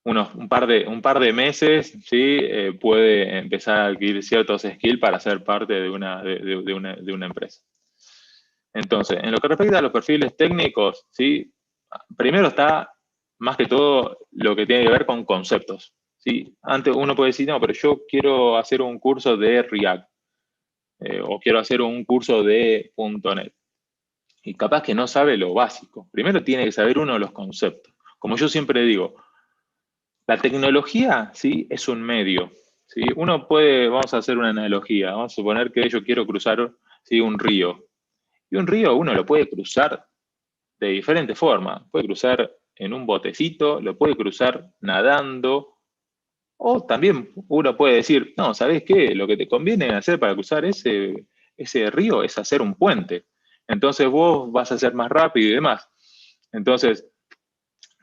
un par de meses, ¿sí? Puede empezar a adquirir ciertos skills para ser parte de una empresa. Entonces, en lo que respecta a los perfiles técnicos, ¿sí? Primero está, más que todo, lo que tiene que ver con conceptos, ¿sí? Antes uno puede decir, no, pero yo quiero hacer un curso de React, o quiero hacer un curso de .NET. Y capaz que no sabe lo básico. Primero tiene que saber uno los conceptos. Como yo siempre digo, la tecnología, ¿sí? Es un medio, ¿sí? Uno puede, vamos a hacer una analogía, vamos a suponer que yo quiero cruzar, ¿sí? Un río. Y un río uno lo puede cruzar de diferentes formas. Puede cruzar en un botecito, lo puede cruzar nadando, o también uno puede decir, no, ¿sabés qué? Lo que te conviene hacer para cruzar ese río es hacer un puente. Entonces vos vas a ser más rápido y demás. Entonces,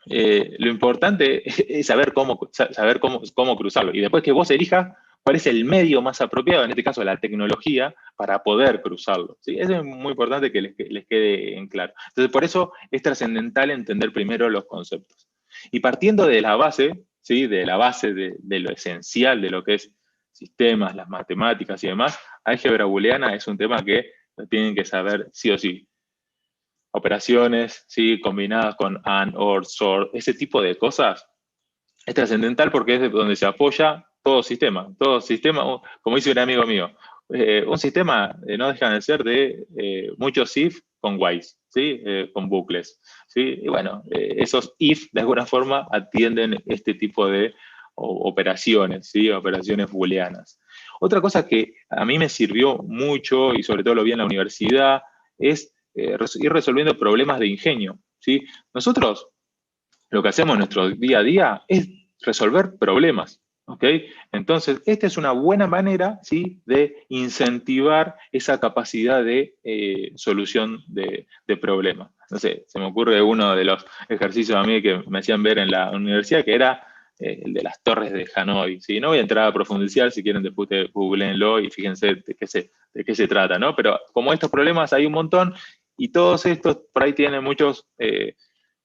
lo importante es saber cómo cruzarlo. Y después que vos elijas cuál es el medio más apropiado, en este caso la tecnología, para poder cruzarlo, ¿sí? Eso es muy importante que les quede en claro. Entonces, por eso es trascendental entender primero los conceptos. Y partiendo de la base, ¿sí? De la base de lo esencial de lo que es sistemas, las matemáticas y demás, álgebra booleana es un tema que lo tienen que saber sí o sí. Operaciones, ¿sí? Combinadas con AND, OR, SOR, ese tipo de cosas, es trascendental porque es de donde se apoya todo sistema. Todo sistema, como dice un amigo mío, un sistema no deja de ser de muchos if con whiles, ¿sí? Con bucles, ¿sí? Y bueno, esos if de alguna forma atienden este tipo de operaciones, ¿sí? Operaciones booleanas. Otra cosa que a mí me sirvió mucho, y sobre todo lo vi en la universidad, es ir resolviendo problemas de ingenio, ¿sí? Nosotros lo que hacemos en nuestro día a día es resolver problemas, ¿ok? Entonces, esta es una buena manera, ¿sí? De incentivar esa capacidad de solución de problemas. No sé, se me ocurre uno de los ejercicios a mí que me hacían ver en la universidad, que era el de las torres de Hanoi, ¿sí? No voy a entrar a profundizar, si quieren después googleenlo y fíjense de qué se trata, ¿no? Pero como estos problemas hay un montón, y todos estos por ahí tienen muchos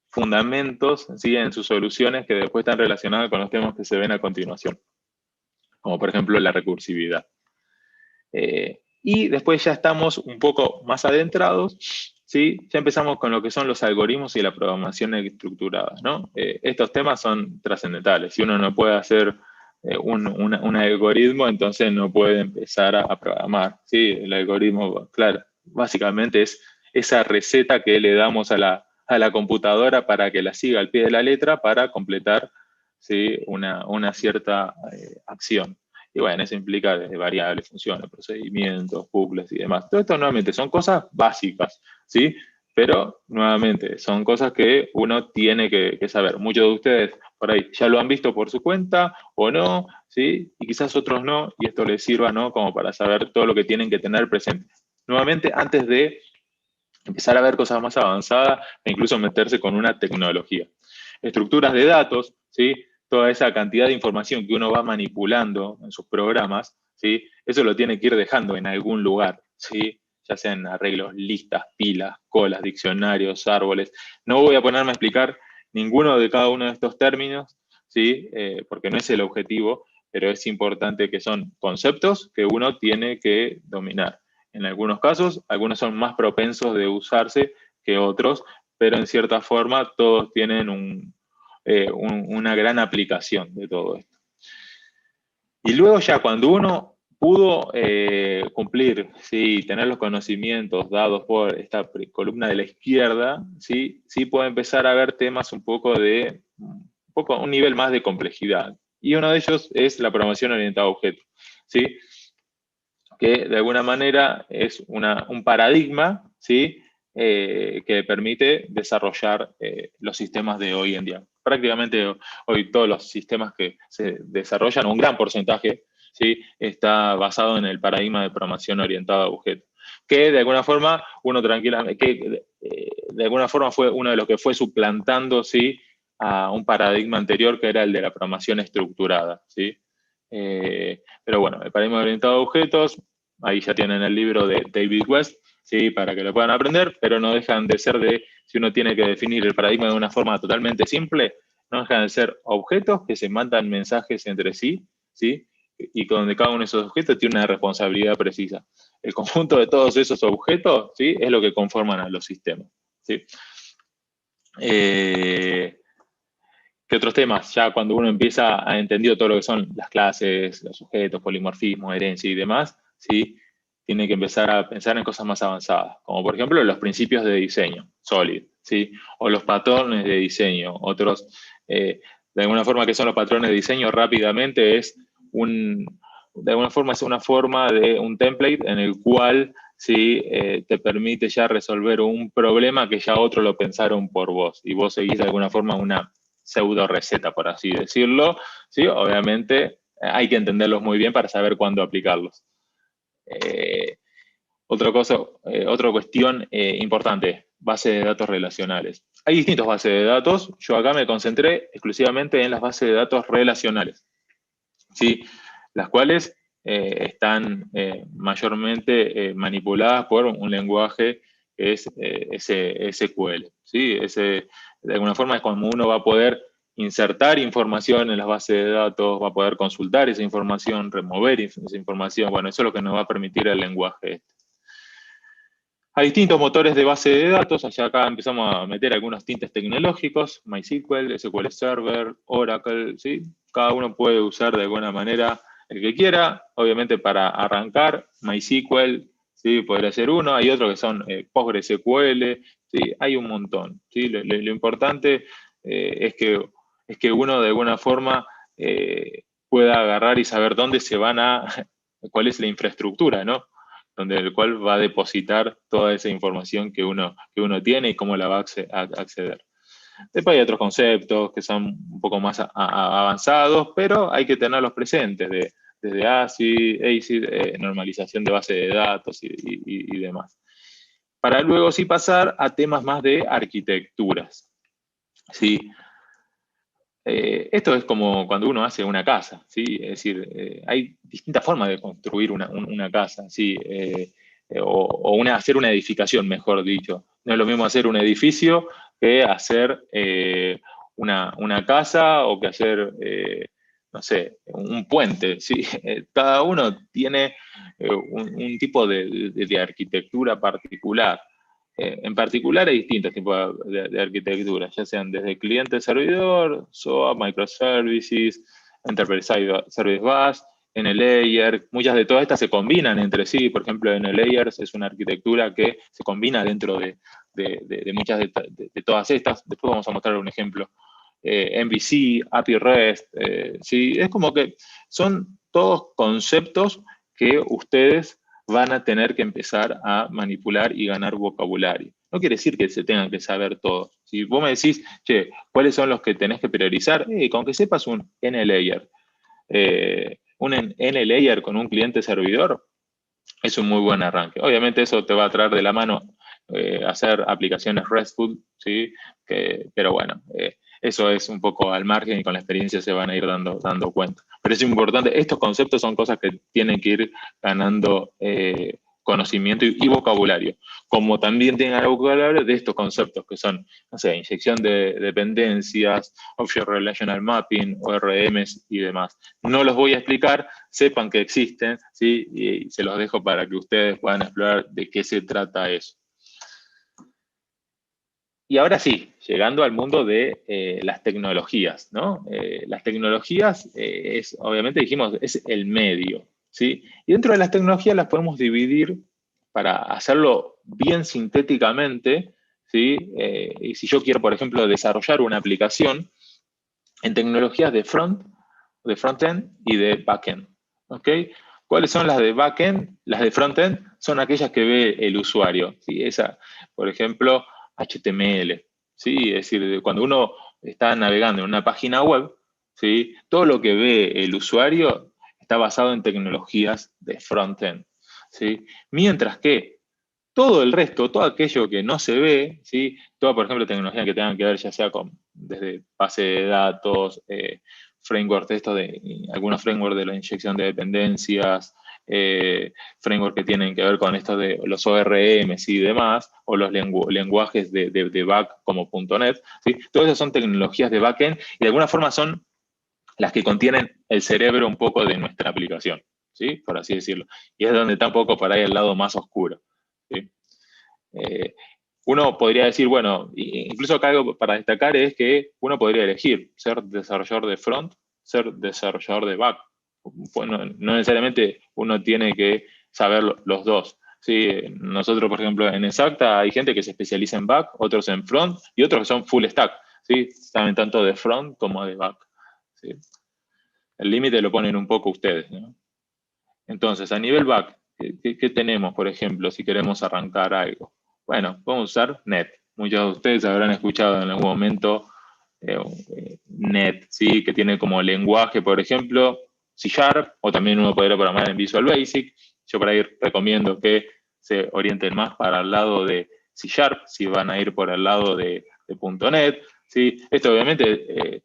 fundamentos, ¿sí? En sus soluciones que después están relacionados con los temas que se ven a continuación, como por ejemplo la recursividad. Y después ya estamos un poco más adentrados, ¿sí? Ya empezamos con lo que son los algoritmos y la programación estructurada, ¿no? Estos temas son trascendentales. Si uno no puede hacer un algoritmo, entonces no puede empezar a programar, ¿sí? El algoritmo, claro, básicamente es esa receta que le damos a la computadora para que la siga al pie de la letra para completar, ¿sí? Una cierta acción. Y bueno, eso implica desde variables, funciones, procedimientos, bucles y demás. Todo esto nuevamente son cosas básicas, ¿sí? Pero nuevamente son cosas que uno tiene que saber. Muchos de ustedes por ahí ya lo han visto por su cuenta o no, ¿sí? Y quizás otros no, y esto les sirva, ¿no? Como para saber todo lo que tienen que tener presente. Nuevamente, antes de empezar a ver cosas más avanzadas e incluso meterse con una tecnología. Estructuras de datos, ¿sí? Toda esa cantidad de información que uno va manipulando en sus programas, ¿sí? Eso lo tiene que ir dejando en algún lugar, ¿sí? Ya sean arreglos, listas, pilas, colas, diccionarios, árboles. No voy a ponerme a explicar ninguno de cada uno de estos términos, ¿sí? Porque no es el objetivo, pero es importante que son conceptos que uno tiene que dominar. En algunos casos, algunos son más propensos de usarse que otros, pero en cierta forma todos tienen una gran aplicación de todo esto. Y luego ya cuando uno pudo cumplir, ¿sí? Tener los conocimientos dados por esta columna de la izquierda, ¿sí? Sí puede empezar a ver temas un poco un nivel más de complejidad. Y uno de ellos es la programación orientada a objetos, ¿sí? Que de alguna manera es un paradigma, ¿sí? Que permite desarrollar los sistemas de hoy en día. Prácticamente hoy todos los sistemas que se desarrollan, un gran porcentaje, ¿sí? Está basado en el paradigma de programación orientada a objetos, que de alguna forma de alguna forma fue uno de los que fue suplantando, ¿sí? A un paradigma anterior que era el de la programación estructurada, ¿sí? Pero bueno, el paradigma orientado a objetos, ahí ya tienen el libro de David West, ¿sí? Para que lo puedan aprender, pero no dejan de ser si uno tiene que definir el paradigma de una forma totalmente simple, no dejan de ser objetos que se mandan mensajes entre sí, ¿sí? Y donde cada uno de esos objetos tiene una responsabilidad precisa. El conjunto de todos esos objetos, ¿sí? Es lo que conforman a los sistemas, ¿sí? ¿Qué otros temas? Ya cuando uno empieza a entender todo lo que son las clases, los sujetos, polimorfismo, herencia y demás, ¿sí? Tiene que empezar a pensar en cosas más avanzadas, como por ejemplo los principios de diseño, SOLID, ¿sí? O los patrones de diseño. Otros, de alguna forma, ¿qué son los patrones de diseño? Rápidamente de alguna forma es una forma de un template en el cual, ¿sí? Te permite ya resolver un problema que ya otros lo pensaron por vos, y vos seguís de alguna forma una pseudo receta, por así decirlo, ¿sí? Obviamente hay que entenderlos muy bien para saber cuándo aplicarlos. Otra cuestión importante, base de datos relacionales. Hay distintas bases de datos, yo acá me concentré exclusivamente en las bases de datos relacionales, ¿sí? Las cuales están mayormente manipuladas por un lenguaje que es SQL, ¿sí? De alguna forma es como uno va a poder insertar información en las bases de datos, va a poder consultar esa información, remover esa información. Bueno, eso es lo que nos va a permitir el lenguaje. Hay distintos motores de base de datos, allá acá empezamos a meter algunos tintes tecnológicos, MySQL, SQL Server, Oracle, ¿sí? Cada uno puede usar de alguna manera el que quiera, obviamente para arrancar, MySQL, ¿sí? Podría ser uno, hay otros que son PostgreSQL, ¿sí? Hay un montón, ¿sí? Lo importante es que uno de alguna forma pueda agarrar y saber dónde se van cuál es la infraestructura, ¿no? Donde el cual va a depositar toda esa información que uno tiene y cómo la va a acceder. Después hay otros conceptos que son un poco más avanzados, pero hay que tenerlos presentes, desde ACID, normalización de base de datos y demás. Para luego sí pasar a temas más de arquitecturas. ¿Sí? Esto es como cuando uno hace una casa, ¿sí? Es decir, hay distintas formas de construir una casa, ¿sí? O hacer una edificación, mejor dicho. No es lo mismo hacer un edificio que hacer una casa o que hacer, no sé, un puente, ¿sí? Cada uno tiene un tipo de arquitectura particular. En particular hay distintos tipos de arquitectura, ya sean desde cliente-servidor, SOA, microservices, Enterprise Service Bus, NLayer. Muchas de todas estas se combinan entre sí. Por ejemplo, NLayer es una arquitectura que se combina dentro de muchas de todas estas. Después vamos a mostrar un ejemplo. MVC, API REST, ¿sí? Es como que son todos conceptos que ustedes van a tener que empezar a manipular y ganar vocabulario. No quiere decir que se tengan que saber todo. Si vos me decís, che, ¿cuáles son los que tenés que priorizar? Con que sepas un NLayer. Un NLayer con un cliente servidor es un muy buen arranque. Obviamente eso te va a traer de la mano hacer aplicaciones RESTful, ¿sí? Pero bueno, eso es un poco al margen y con la experiencia se van a ir dando cuenta. Pero es importante, estos conceptos son cosas que tienen que ir ganando conocimiento y vocabulario, como también tienen el vocabulario de estos conceptos que son, no sé, inyección de dependencias, Object Relational Mapping, ORMs y demás. No los voy a explicar, sepan que existen, ¿sí? Y se los dejo para que ustedes puedan explorar de qué se trata eso. Y ahora sí, llegando al mundo de las tecnologías, ¿no? Las tecnologías, obviamente dijimos, es el medio, ¿sí? Y dentro de las tecnologías las podemos dividir para hacerlo bien sintéticamente, ¿sí? Y si yo quiero, por ejemplo, desarrollar una aplicación en tecnologías de front-end y de back-end, ¿ok? ¿Cuáles son las de back-end? Las de front-end son aquellas que ve el usuario, ¿sí? Esa, por ejemplo, HTML, ¿sí? Es decir, cuando uno está navegando en una página web, ¿sí? Todo lo que ve el usuario está basado en tecnologías de front-end, ¿sí? Mientras que todo el resto, todo aquello que no se ve, ¿sí? Toda, por ejemplo, tecnología que tengan que ver ya sea desde base de datos, frameworks de algunos frameworks de la inyección de dependencias, frameworks que tienen que ver con esto de los ORMs y demás, o los lenguajes de back como .NET, ¿sí? Todas esas son tecnologías de backend y de alguna forma son las que contienen el cerebro un poco de nuestra aplicación, ¿sí? Por así decirlo. Y es donde está un poco para ahí el lado más oscuro, ¿sí? Uno podría decir, bueno, incluso acá algo para destacar es que uno podría elegir ser desarrollador de front, ser desarrollador de back. Bueno, no necesariamente uno tiene que saber los dos. ¿Sí? Nosotros, por ejemplo, en Exacta hay gente que se especializa en back, otros en front y otros que son full stack. ¿Sí? Saben tanto de front como de back. ¿Sí? El límite lo ponen un poco ustedes, ¿no? Entonces, a nivel back, ¿qué tenemos, por ejemplo, si queremos arrancar algo? Bueno, podemos usar .NET. Muchos de ustedes habrán escuchado en algún momento .NET, ¿sí? Que tiene como lenguaje, por ejemplo, C#, o también uno podría programar en Visual Basic. Yo por ahí recomiendo que se orienten más para el lado de C#, si van a ir por el lado de .NET, ¿sí? Esto obviamente,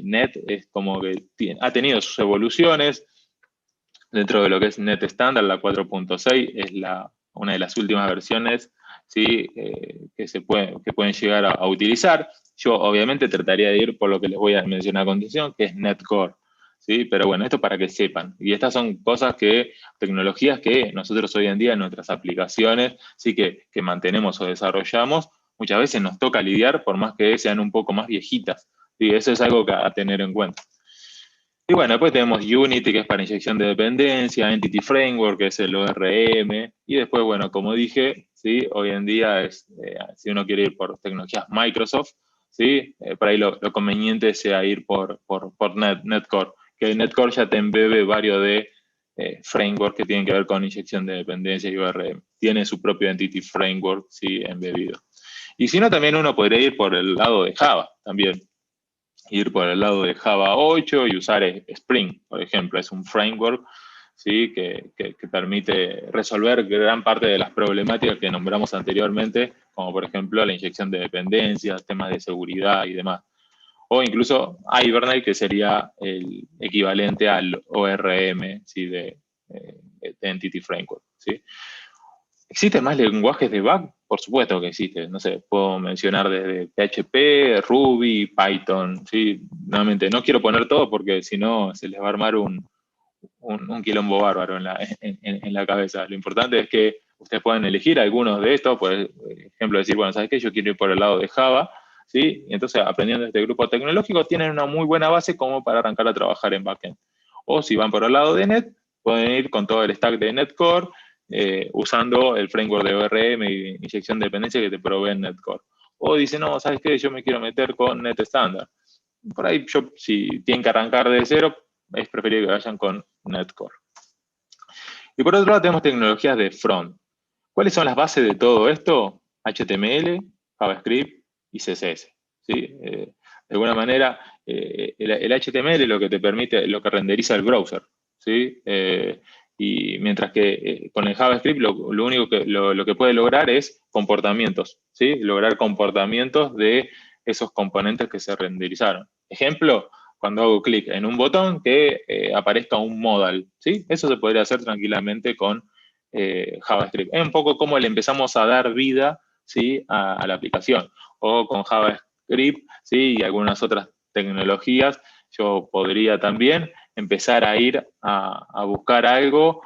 .NET es como que ha tenido sus evoluciones. Dentro de lo que es .NET Standard, la 4.6 es una de las últimas versiones, ¿sí? Que pueden llegar a utilizar. Yo obviamente trataría de ir por lo que les voy a mencionar a continuación, que es .NET Core, ¿sí? Pero bueno, esto para que sepan. Y estas son tecnologías que nosotros hoy en día en nuestras aplicaciones, sí que mantenemos o desarrollamos, muchas veces nos toca lidiar por más que sean un poco más viejitas. ¿Sí? Eso es algo a tener en cuenta. Y bueno, después tenemos Unity, que es para inyección de dependencia, Entity Framework, que es el ORM, y después, bueno, como dije, ¿sí? Hoy en día, si uno quiere ir por tecnologías Microsoft, ¿sí? Por ahí lo conveniente sea ir por .NET Core, que .NET Core ya te embebe varios de frameworks que tienen que ver con inyección de dependencia y ORM. Tiene su propio Entity Framework, ¿sí? Embebido. Y si no, también uno podría ir por el lado de Java, también. Ir por el lado de Java 8 y usar Spring, por ejemplo. Es un framework, ¿sí? que permite resolver gran parte de las problemáticas que nombramos anteriormente, como por ejemplo la inyección de dependencias, temas de seguridad y demás. O incluso Hibernate, que sería el equivalente al ORM, ¿sí? de Entity Framework, ¿sí? ¿Existen más lenguajes de back? Por supuesto que existen. No sé, puedo mencionar desde PHP, Ruby, Python, ¿sí? Nuevamente, no quiero poner todo porque si no se les va a armar un quilombo bárbaro en la cabeza. Lo importante es que ustedes pueden elegir algunos de estos, por ejemplo, decir, bueno, ¿sabes qué? Yo quiero ir por el lado de Java, ¿sí? Y entonces, aprendiendo de este grupo tecnológico, tienen una muy buena base como para arrancar a trabajar en backend. O si van por el lado de .NET, pueden ir con todo el stack de .NET Core, usando el framework de ORM y inyección de dependencia que te provee NET Core. O dice, no, ¿sabes qué? Yo me quiero meter con .NET Standard. Por ahí, si tienen que arrancar de cero, es preferible que vayan con .NET Core. Y por otro lado tenemos tecnologías de front. ¿Cuáles son las bases de todo esto? HTML, JavaScript y CSS. ¿Sí? De alguna manera, el HTML es lo que te permite, lo que renderiza el browser. ¿Sí? Y mientras que con el JavaScript lo único lo que puede lograr es comportamientos, ¿sí? Lograr comportamientos de esos componentes que se renderizaron. Ejemplo, cuando hago clic en un botón que aparezca un modal, ¿sí? Eso se podría hacer tranquilamente con JavaScript. Es un poco como le empezamos a dar vida, ¿sí? a la aplicación. O con JavaScript, ¿sí? Y algunas otras tecnologías, yo podría también empezar a ir a buscar algo,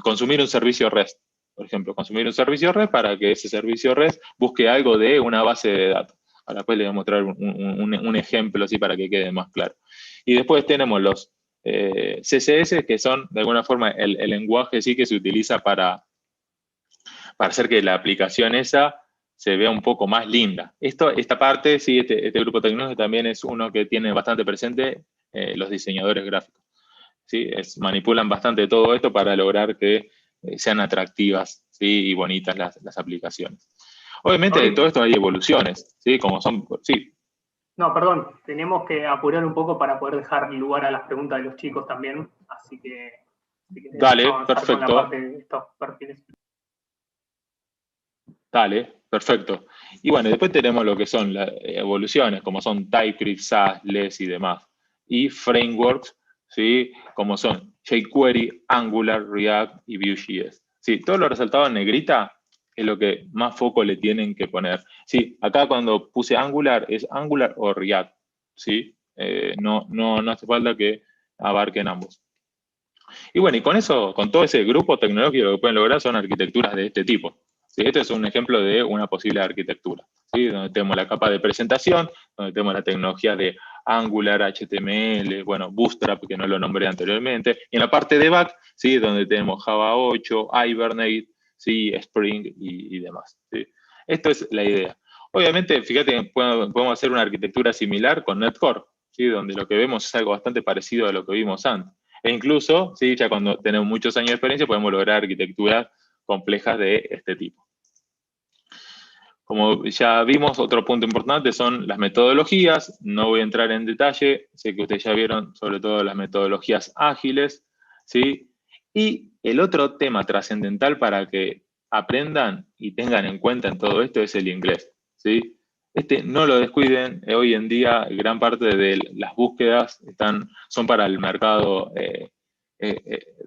consumir un servicio REST. Por ejemplo, consumir un servicio REST para que ese servicio REST busque algo de una base de datos. Ahora después les voy a mostrar un ejemplo así para que quede más claro. Y después tenemos los CSS, que son de alguna forma el lenguaje sí que se utiliza para hacer que la aplicación esa se vea un poco más linda. Esta parte, sí, este grupo tecnológico también es uno que tiene bastante presente los diseñadores gráficos. ¿Sí? Manipulan bastante todo esto para lograr que sean atractivas, ¿sí? Y bonitas las aplicaciones. Obviamente de todo esto hay evoluciones, ¿sí? Como son, sí. No, perdón, tenemos que apurar un poco para poder dejar lugar a las preguntas de los chicos también, así que si querés, dale, perfecto. con la parte de estos perfiles. Dale, perfecto. Y bueno, después tenemos lo que son las evoluciones, como son TypeScript, Sass, Less y demás. Y frameworks, ¿sí? Como son jQuery, Angular, React y Vue.js. Sí, todo lo resaltado en negrita es lo que más foco le tienen que poner. Sí, acá cuando puse Angular, es Angular o React, ¿sí? No hace falta que abarquen ambos. Y bueno, y con eso, con todo ese grupo tecnológico, lo que pueden lograr son arquitecturas de este tipo. ¿Sí? Este es un ejemplo de una posible arquitectura, ¿sí? Donde tenemos la capa de presentación, donde tenemos la tecnología de Angular, HTML, bueno, Bootstrap, que no lo nombré anteriormente, y en la parte de back, ¿sí? Donde tenemos Java 8, Hibernate, ¿sí? Spring y demás, ¿sí? Esto es la idea. Obviamente, fíjate que podemos hacer una arquitectura similar con NetCore, ¿sí? Donde lo que vemos es algo bastante parecido a lo que vimos antes. E incluso, ¿sí? Ya cuando tenemos muchos años de experiencia, podemos lograr arquitecturas complejas de este tipo. Como ya vimos, otro punto importante son las metodologías. No voy a entrar en detalle, sé que ustedes ya vieron sobre todo las metodologías ágiles, ¿sí? Y el otro tema trascendental para que aprendan y tengan en cuenta en todo esto es el inglés, ¿sí? No lo descuiden, hoy en día gran parte de las búsquedas son para el mercado de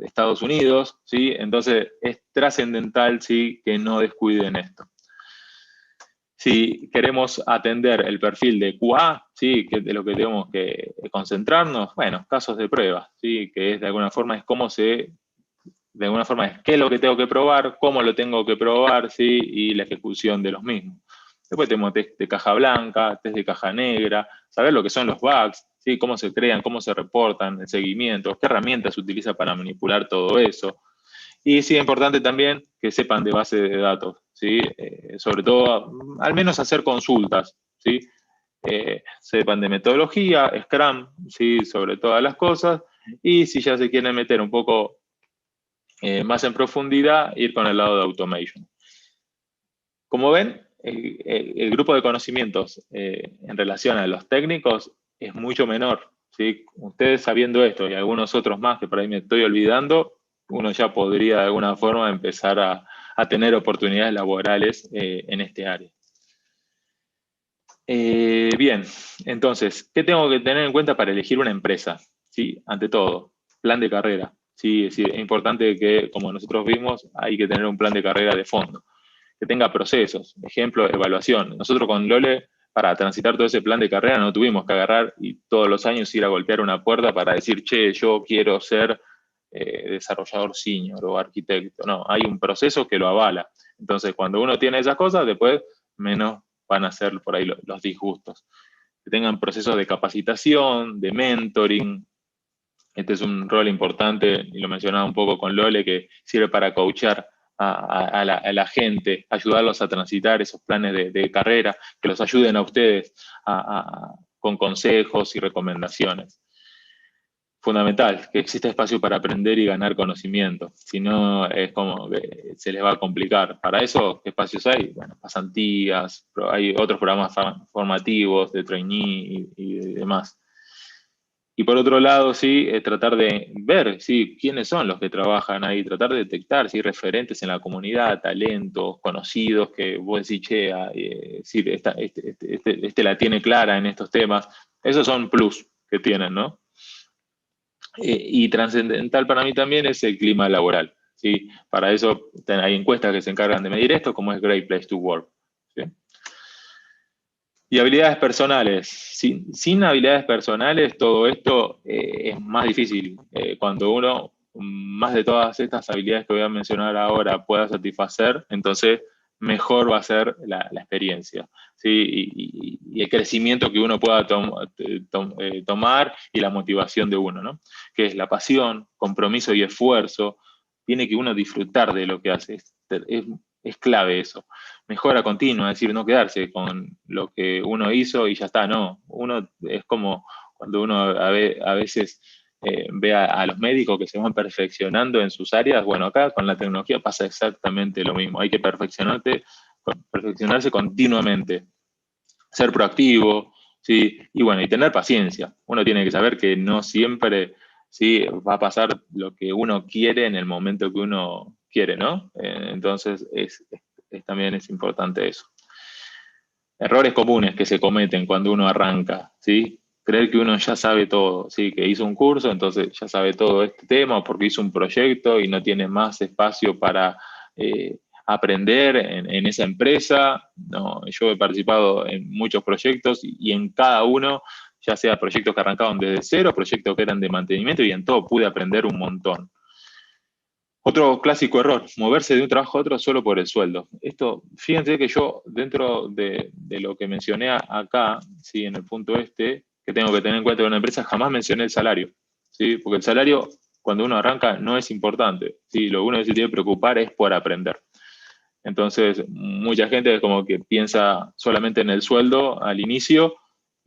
Estados Unidos, ¿sí? Entonces es trascendental, ¿sí? Que no descuiden esto. Si queremos atender el perfil de QA, ¿sí? Que de lo que tenemos que concentrarnos, bueno, casos de prueba, ¿sí? Que es de alguna forma qué es lo que tengo que probar, cómo lo tengo que probar, ¿sí? Y la ejecución de los mismos. Después tenemos test de caja blanca, test de caja negra, saber lo que son los bugs, ¿sí? Cómo se crean, cómo se reportan, el seguimiento, qué herramientas se utiliza para manipular todo eso. Y sí es importante también que sepan de base de datos, ¿sí? Sobre todo, al menos hacer consultas, ¿sí? Sepan de metodología, Scrum, ¿sí? Sobre todas las cosas. Y si ya se quieren meter un poco más en profundidad, ir con el lado de automation. Como ven, el grupo de conocimientos en relación a los técnicos es mucho menor, ¿sí? Ustedes sabiendo esto y algunos otros más que por ahí me estoy olvidando, uno ya podría de alguna forma empezar a tener oportunidades laborales en este área. Bien, entonces, ¿qué tengo que tener en cuenta para elegir una empresa? ¿Sí? Ante todo, plan de carrera. ¿Sí? Es importante que, como nosotros vimos, hay que tener un plan de carrera de fondo, que tenga procesos, ejemplo, evaluación. Nosotros con Lole, para transitar todo ese plan de carrera, no tuvimos que agarrar y todos los años ir a golpear una puerta para decir, che, yo quiero ser desarrollador senior o arquitecto. No, hay un proceso que lo avala. Entonces, cuando uno tiene esas cosas, después menos van a ser por ahí los disgustos. Que tengan procesos de capacitación, de mentoring. Este es un rol importante, y lo mencionaba un poco con Lole, que sirve para coachar a la gente, ayudarlos a transitar esos planes de carrera, que los ayuden a ustedes con consejos y recomendaciones. Fundamental, que exista espacio para aprender y ganar conocimiento. Si no, es como que se les va a complicar. Para eso, ¿qué espacios hay? Bueno, pasantías, hay otros programas formativos de trainee y demás. Y por otro lado, sí, tratar de ver, sí, quiénes son los que trabajan ahí, tratar de detectar, sí, referentes en la comunidad, talentos, conocidos, que vos decís, che, sí, este la tiene clara en estos temas. Esos son plus que tienen, ¿no? Y trascendental para mí también es el clima laboral, ¿sí? Para eso hay encuestas que se encargan de medir esto, como es Great Place to Work, ¿sí? Y habilidades personales. Sin habilidades personales, todo esto es más difícil. Cuando uno, más de todas estas habilidades que voy a mencionar ahora, pueda satisfacer, entonces mejor va a ser la experiencia, ¿sí? Y el crecimiento que uno pueda tomar y la motivación de uno, ¿no? Que es la pasión, compromiso y esfuerzo. Tiene que uno disfrutar de lo que hace. Es clave eso. Mejora continua, es decir, no quedarse con lo que uno hizo y ya está, no. Uno es como cuando uno a veces ve a los médicos que se van perfeccionando en sus áreas. Bueno, acá con la tecnología pasa exactamente lo mismo. Hay que perfeccionarse continuamente, ser proactivo, ¿sí? Y bueno, y tener paciencia. Uno tiene que saber que no siempre, ¿sí?, va a pasar lo que uno quiere en el momento que uno quiere, ¿no? Entonces, también es importante eso. Errores comunes que se cometen cuando uno arranca, ¿sí? creer que uno ya sabe todo, ¿sí? Que hizo un curso, entonces ya sabe todo este tema, porque hizo un proyecto y no tiene más espacio para aprender en esa empresa. No, yo he participado en muchos proyectos y en cada uno, ya sea proyectos que arrancaban desde cero, proyectos que eran de mantenimiento, y en todo pude aprender un montón. Otro clásico error, moverse de un trabajo a otro solo por el sueldo. Esto, fíjense que yo, dentro de lo que mencioné acá, ¿sí? En el punto este, que tengo que tener en cuenta de una empresa, jamás mencioné el salario, ¿sí? Porque el salario, cuando uno arranca, no es importante, ¿sí? Lo uno que se tiene que preocupar es por aprender. Entonces, mucha gente como que piensa solamente en el sueldo al inicio,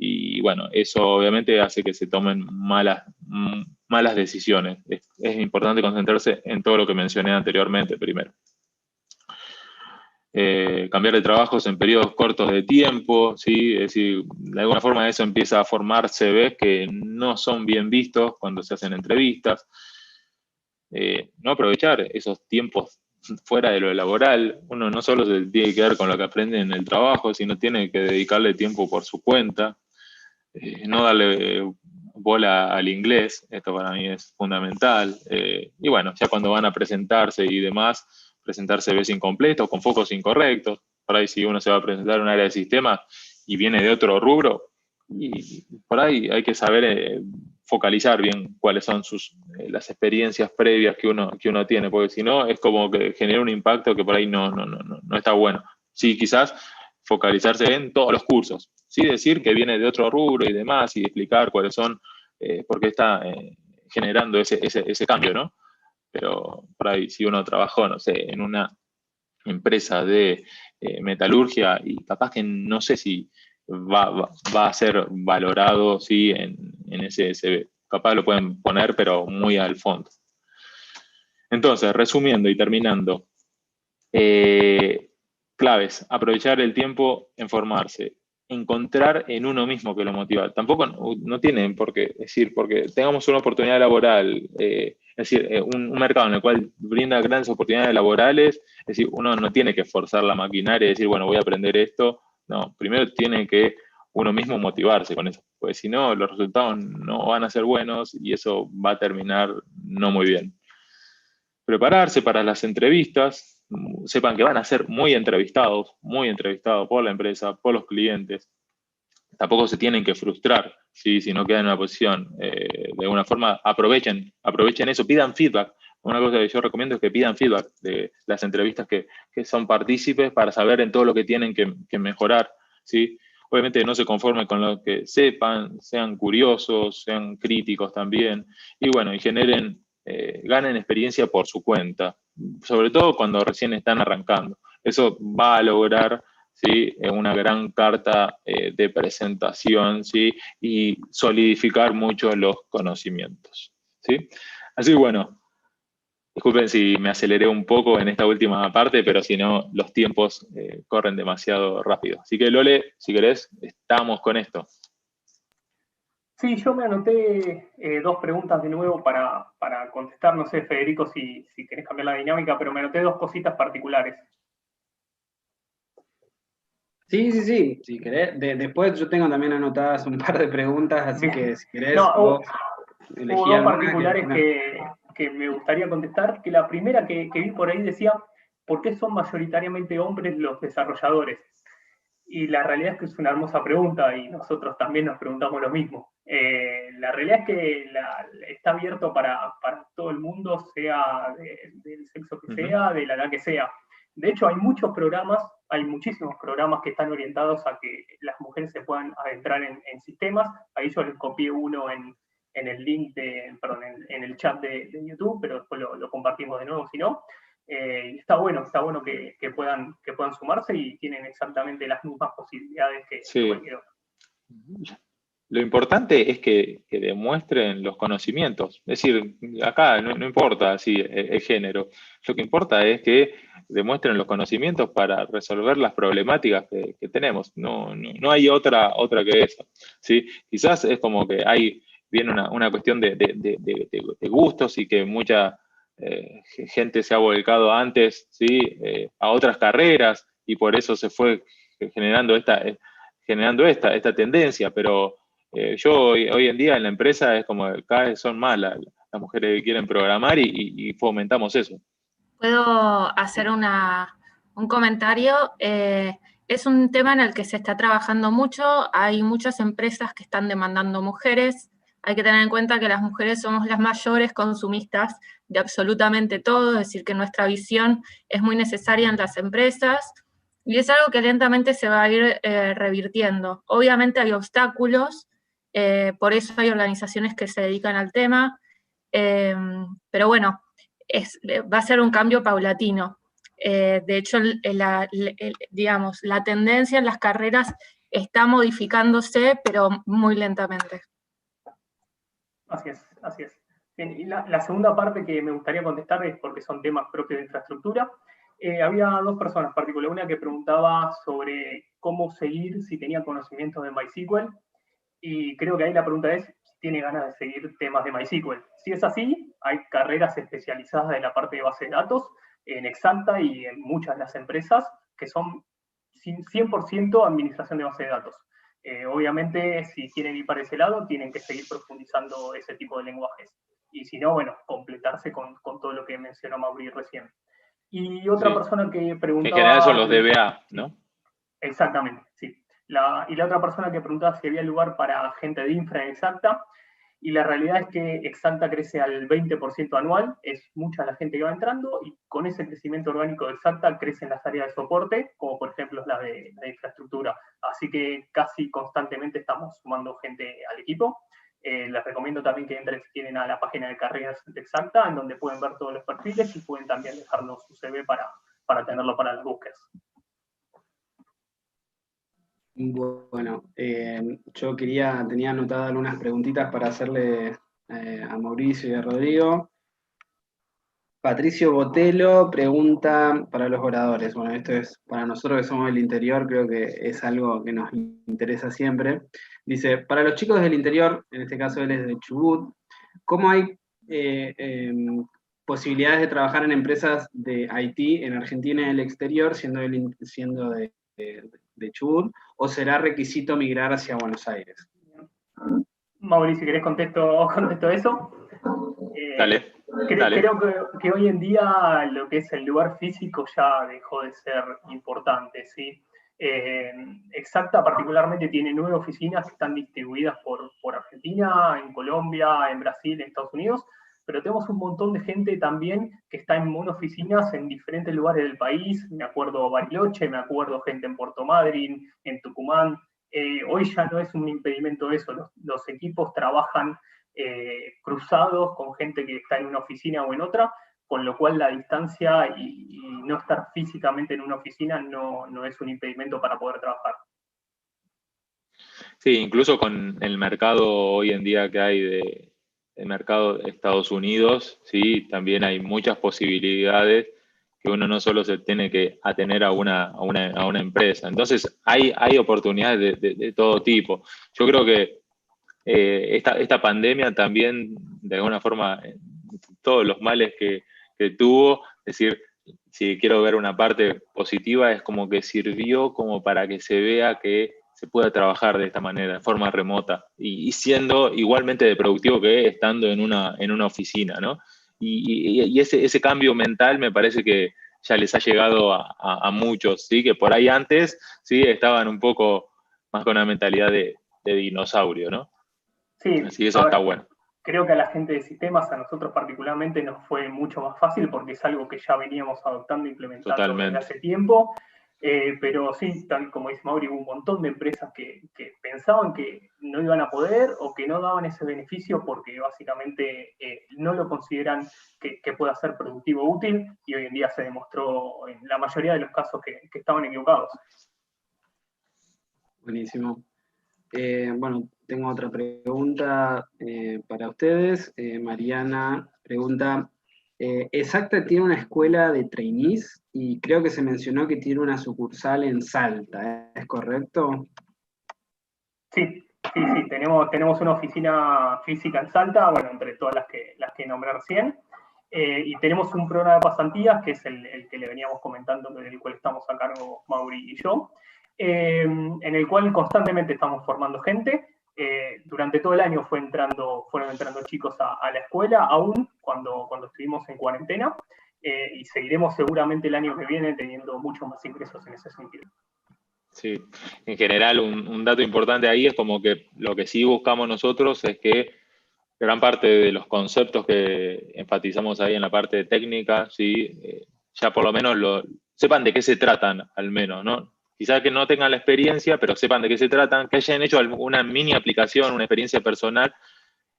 y bueno, eso obviamente hace que se tomen malas decisiones. Es importante concentrarse en todo lo que mencioné anteriormente primero. Cambiar de trabajos en periodos cortos de tiempo, ¿sí? Es decir, de alguna forma eso empieza a formar CVs que no son bien vistos cuando se hacen entrevistas. No aprovechar esos tiempos fuera de lo laboral. Uno no solo se tiene que quedar con lo que aprende en el trabajo, sino tiene que dedicarle tiempo por su cuenta. No darle bola al inglés, esto para mí es fundamental. Y bueno, ya cuando van a presentarse y demás, presentar CVs incompletos, con focos incorrectos. Por ahí si uno se va a presentar en un área de sistemas y viene de otro rubro, y por ahí hay que saber focalizar bien cuáles son las experiencias previas que uno tiene, porque si no es como que genera un impacto que por ahí no está bueno. Sí, quizás focalizarse en todos los cursos, sí decir que viene de otro rubro y demás, y explicar cuáles son, por qué está generando ese cambio, ¿no? Pero por ahí si uno trabajó, no sé, en una empresa de metalurgia, y capaz que no sé si va a ser valorado, ¿sí? en ese CV. Capaz lo pueden poner, pero muy al fondo. Entonces, resumiendo y terminando, claves: aprovechar el tiempo en formarse, encontrar en uno mismo que lo motiva. Tampoco no tienen por qué decir, porque tengamos una oportunidad laboral, es decir, un mercado en el cual brinda grandes oportunidades laborales, es decir, uno no tiene que forzar la maquinaria y decir, bueno, voy a aprender esto. No, primero tiene que uno mismo motivarse con eso, porque si no, los resultados no van a ser buenos y eso va a terminar no muy bien. Prepararse para las entrevistas, sepan que van a ser muy entrevistados por la empresa, por los clientes. Tampoco se tienen que frustrar, ¿sí? Si no quedan en una posición. De alguna forma, aprovechen eso, pidan feedback. Una cosa que yo recomiendo es que pidan feedback de las entrevistas que son partícipes, para saber en todo lo que tienen que mejorar, ¿sí? Obviamente no se conformen con lo que sepan, sean curiosos, sean críticos también, y bueno, y ganen experiencia por su cuenta, sobre todo cuando recién están arrancando. Eso va a lograr, ¿sí? Una gran carta de presentación, ¿sí? Y solidificar mucho los conocimientos, ¿sí? Así que bueno, disculpen si me aceleré un poco en esta última parte, pero si no, los tiempos corren demasiado rápido. Así que Lole, si querés, estamos con esto. Sí, yo me anoté dos preguntas de nuevo para contestar. No sé, Federico, si querés cambiar la dinámica, pero me anoté dos cositas particulares. Sí, si querés. Después yo tengo también anotadas un par de preguntas, así Bien. que si querés No, vos elegí hubo dos alguna particulares que me gustaría contestar, que la primera que vi por ahí decía, ¿por qué son mayoritariamente hombres los desarrolladores? Y la realidad es que es una hermosa pregunta y nosotros también nos preguntamos lo mismo. La realidad es que está abierto para todo el mundo, sea del sexo que sea, de la edad que sea. De hecho, hay muchísimos programas que están orientados a que las mujeres se puedan adentrar en sistemas. Ahí yo les copié uno en el link en el chat de YouTube, pero después lo compartimos de nuevo si no. Y está bueno que puedan sumarse y tienen exactamente las mismas posibilidades que cualquier otro. Lo importante es que demuestren los conocimientos. Es decir, acá no importa el género. Lo que importa es que demuestren los conocimientos para resolver las problemáticas que tenemos. No hay otra que eso, ¿sí? Quizás es como que viene una cuestión de gustos, y que mucha gente se ha volcado antes, ¿sí? A otras carreras, y por eso se fue generando esta tendencia, pero Yo hoy en día en la empresa es como cada vez son más las mujeres que quieren programar y fomentamos eso. ¿Puedo hacer un comentario? Es un tema en el que se está trabajando mucho, hay muchas empresas que están demandando mujeres, hay que tener en cuenta que las mujeres somos las mayores consumistas de absolutamente todo, es decir, que nuestra visión es muy necesaria en las empresas, y es algo que lentamente se va a ir revirtiendo. Obviamente hay obstáculos, por eso hay organizaciones que se dedican al tema, pero bueno, va a ser un cambio paulatino. De hecho, digamos, la tendencia en las carreras está modificándose, pero muy lentamente. Así es, así es. Bien, y la segunda parte que me gustaría contestar es porque son temas propios de infraestructura. Había dos personas en particular, una que preguntaba sobre cómo seguir si tenía conocimientos de MySQL, y creo que ahí la pregunta es si tiene ganas de seguir temas de MySQL. Si es así, hay carreras especializadas en la parte de base de datos, en Exacta y en muchas de las empresas, que son 100% administración de base de datos. Obviamente, si quieren ir para ese lado, tienen que seguir profundizando ese tipo de lenguajes. Y si no, bueno, completarse con todo lo que mencionó Mauri recién. Y otra persona que preguntaba... En general son los DBA, ¿no? Exactamente, sí. Y la otra persona que preguntaba si había lugar para gente de infra en Exacta, y la realidad es que Exacta crece al 20% anual, es mucha la gente que va entrando, y con ese crecimiento orgánico de Exacta crecen las áreas de soporte, como por ejemplo la de infraestructura. Así que casi constantemente estamos sumando gente al equipo. Les recomiendo también que entren si quieren a la página de carreras de Exacta, en donde pueden ver todos los perfiles y pueden también dejarnos su CV para tenerlo para las búsquedas. Bueno, yo tenía anotadas algunas preguntitas para hacerle a Mauricio y a Rodrigo. Patricio Botelo pregunta para los oradores. Bueno, esto es para nosotros que somos del interior, creo que es algo que nos interesa siempre. Dice, para los chicos del interior, en este caso él es de Chubut, ¿cómo hay posibilidades de trabajar en empresas de IT en Argentina y en el exterior, siendo de Chubut, o será requisito migrar hacia Buenos Aires? Mauricio, ¿querés contesto eso? Dale. Creo que hoy en día lo que es el lugar físico ya dejó de ser importante, ¿sí? Exacta particularmente tiene 9 oficinas que están distribuidas por Argentina, en Colombia, en Brasil, en Estados Unidos, pero tenemos un montón de gente también que está en monoficinas en diferentes lugares del país. Me acuerdo Bariloche, me acuerdo gente en Puerto Madryn, en Tucumán. Hoy ya no es un impedimento eso, los equipos trabajan cruzados con gente que está en una oficina o en otra, con lo cual la distancia y no estar físicamente en una oficina no es un impedimento para poder trabajar. Sí, incluso con el mercado hoy en día que hay el mercado de Estados Unidos, sí, también hay muchas posibilidades que uno no solo se tiene que atener a una empresa. Entonces, hay oportunidades de todo tipo. Yo creo que esta pandemia también, de alguna forma, todos los males que tuvo, es decir, si quiero ver una parte positiva, es como que sirvió como para que se vea que se pueda trabajar de esta manera, de forma remota, y siendo igualmente de productivo que estando en una oficina, ¿no? Y ese cambio mental me parece que ya les ha llegado a muchos, ¿sí? Que por ahí antes, ¿sí? Estaban un poco más con una mentalidad de dinosaurio, ¿no? Sí, así que eso está bueno. Creo que a la gente de sistemas, a nosotros particularmente, nos fue mucho más fácil porque es algo que ya veníamos adoptando e implementando Totalmente. desde hace tiempo. Pero sí, tal como dice Mauri, hubo un montón de empresas que pensaban que no iban a poder o que no daban ese beneficio porque básicamente no lo consideran que pueda ser productivo o útil, y hoy en día se demostró en la mayoría de los casos que estaban equivocados. Buenísimo. Bueno, tengo otra pregunta para ustedes. Mariana pregunta, Exacta tiene una escuela de trainees y creo que se mencionó que tiene una sucursal en Salta, ¿es correcto? Sí, tenemos una oficina física en Salta, bueno, entre todas las que nombré recién, y tenemos un programa de pasantías, que es el que le veníamos comentando, en el cual estamos a cargo Mauri y yo, en el cual constantemente estamos formando gente. Durante todo el año fueron entrando chicos a la escuela, aún cuando estuvimos en cuarentena, y seguiremos seguramente el año que viene teniendo muchos más ingresos en ese sentido. Sí, en general un dato importante ahí es como que lo que sí buscamos nosotros es que gran parte de los conceptos que enfatizamos ahí en la parte técnica, ¿sí? Ya por lo menos sepan de qué se tratan, al menos, ¿no? Quizás que no tengan la experiencia, pero sepan de qué se tratan, que hayan hecho una mini aplicación, una experiencia personal.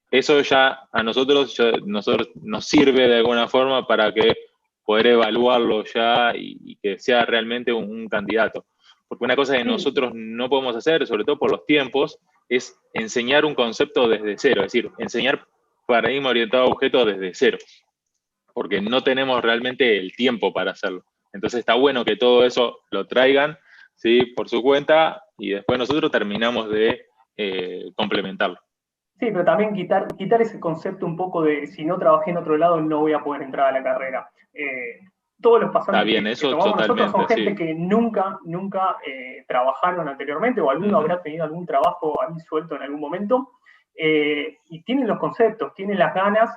Eso ya a nosotros nos sirve de alguna forma para que poder evaluarlo ya y que sea realmente un candidato. Porque una cosa que nosotros no podemos hacer, sobre todo por los tiempos, es enseñar un concepto desde cero, es decir, enseñar paradigma orientado a objetos desde cero, porque no tenemos realmente el tiempo para hacerlo. Entonces está bueno que todo eso lo traigan, ¿sí? Por su cuenta, y después nosotros terminamos de complementarlo. Sí, pero también quitar ese concepto un poco de si no trabajé en otro lado no voy a poder entrar a la carrera. Todos los pasantes que tomamos nosotros son gente que nunca trabajaron anteriormente, o alguno habrá tenido algún trabajo ahí suelto en algún momento, y tienen los conceptos, tienen las ganas,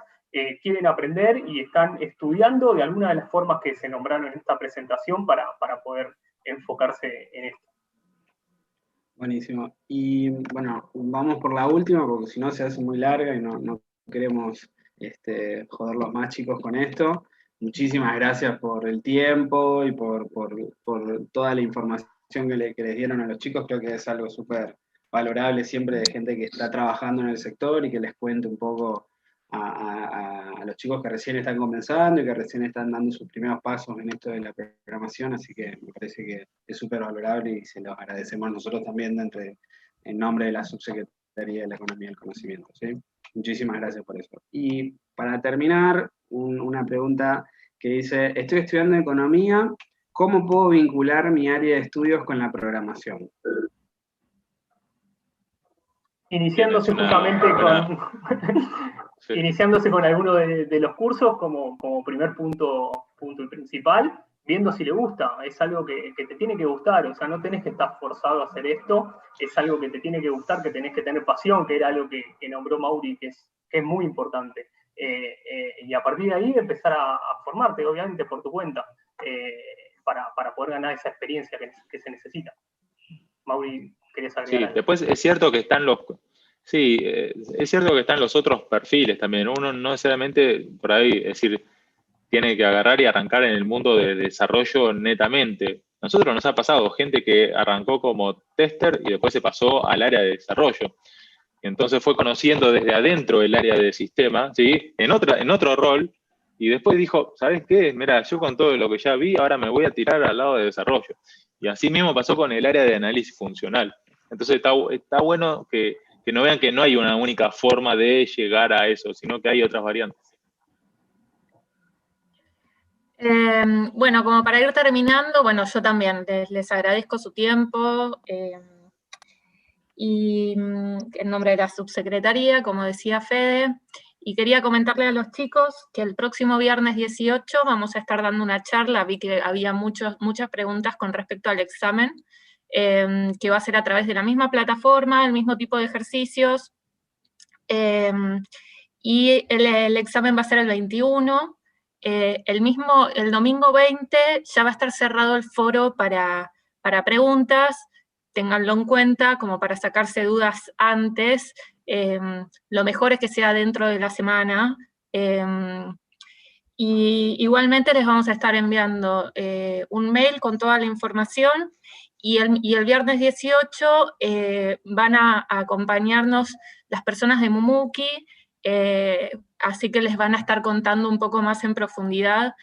quieren aprender y están estudiando de alguna de las formas que se nombraron en esta presentación para poder enfocarse en esto. Buenísimo. Y bueno, vamos por la última, porque si no se hace muy larga y no queremos joder los más chicos con esto. Muchísimas gracias por el tiempo y por toda la información que les dieron a los chicos. Creo que es algo súper valorable siempre de gente que está trabajando en el sector y que les cuente un poco a los chicos que recién están comenzando y que recién están dando sus primeros pasos en esto de la programación, así que me parece que es súper valorable y se los agradecemos nosotros también en nombre de la Subsecretaría de la Economía y el Conocimiento, ¿sí? Muchísimas gracias por eso. Y para terminar, una pregunta que dice, estoy estudiando Economía, ¿cómo puedo vincular mi área de estudios con la programación? Iniciándose justamente iniciándose con alguno de los cursos como primer punto y principal, viendo si le gusta, es algo que te tiene que gustar, o sea, no tenés que estar forzado a hacer esto, es algo que te tiene que gustar, que tenés que tener pasión, que era algo que nombró Mauri, que es muy importante. Y a partir de ahí empezar a formarte, obviamente, por tu cuenta, para poder ganar esa experiencia que se necesita. Mauri, ¿querías agregar algo? Después es cierto que están es cierto que están los otros perfiles también. Uno no necesariamente por ahí, es decir, tiene que agarrar y arrancar en el mundo de desarrollo netamente. Nosotros nos ha pasado gente que arrancó como tester y después se pasó al área de desarrollo. Y entonces fue conociendo desde adentro el área de sistema, ¿sí? En otro rol, y después dijo, ¿sabes qué? Mira, yo con todo lo que ya vi, ahora me voy a tirar al lado de desarrollo. Y así mismo pasó con el área de análisis funcional. Entonces está bueno que no vean que no hay una única forma de llegar a eso, sino que hay otras variantes. Bueno, como para ir terminando, bueno, yo también les agradezco su tiempo y en nombre de la subsecretaría, como decía Fede, y quería comentarle a los chicos que el próximo viernes 18 vamos a estar dando una charla, vi que había muchas preguntas con respecto al examen, que va a ser a través de la misma plataforma, el mismo tipo de ejercicios, y el examen va a ser el 21, el domingo 20 ya va a estar cerrado el foro para preguntas, ténganlo en cuenta como para sacarse dudas antes, lo mejor es que sea dentro de la semana, y igualmente les vamos a estar enviando un mail con toda la información, y el viernes 18 van a acompañarnos las personas de Mumuki, así que les van a estar contando un poco más en profundidad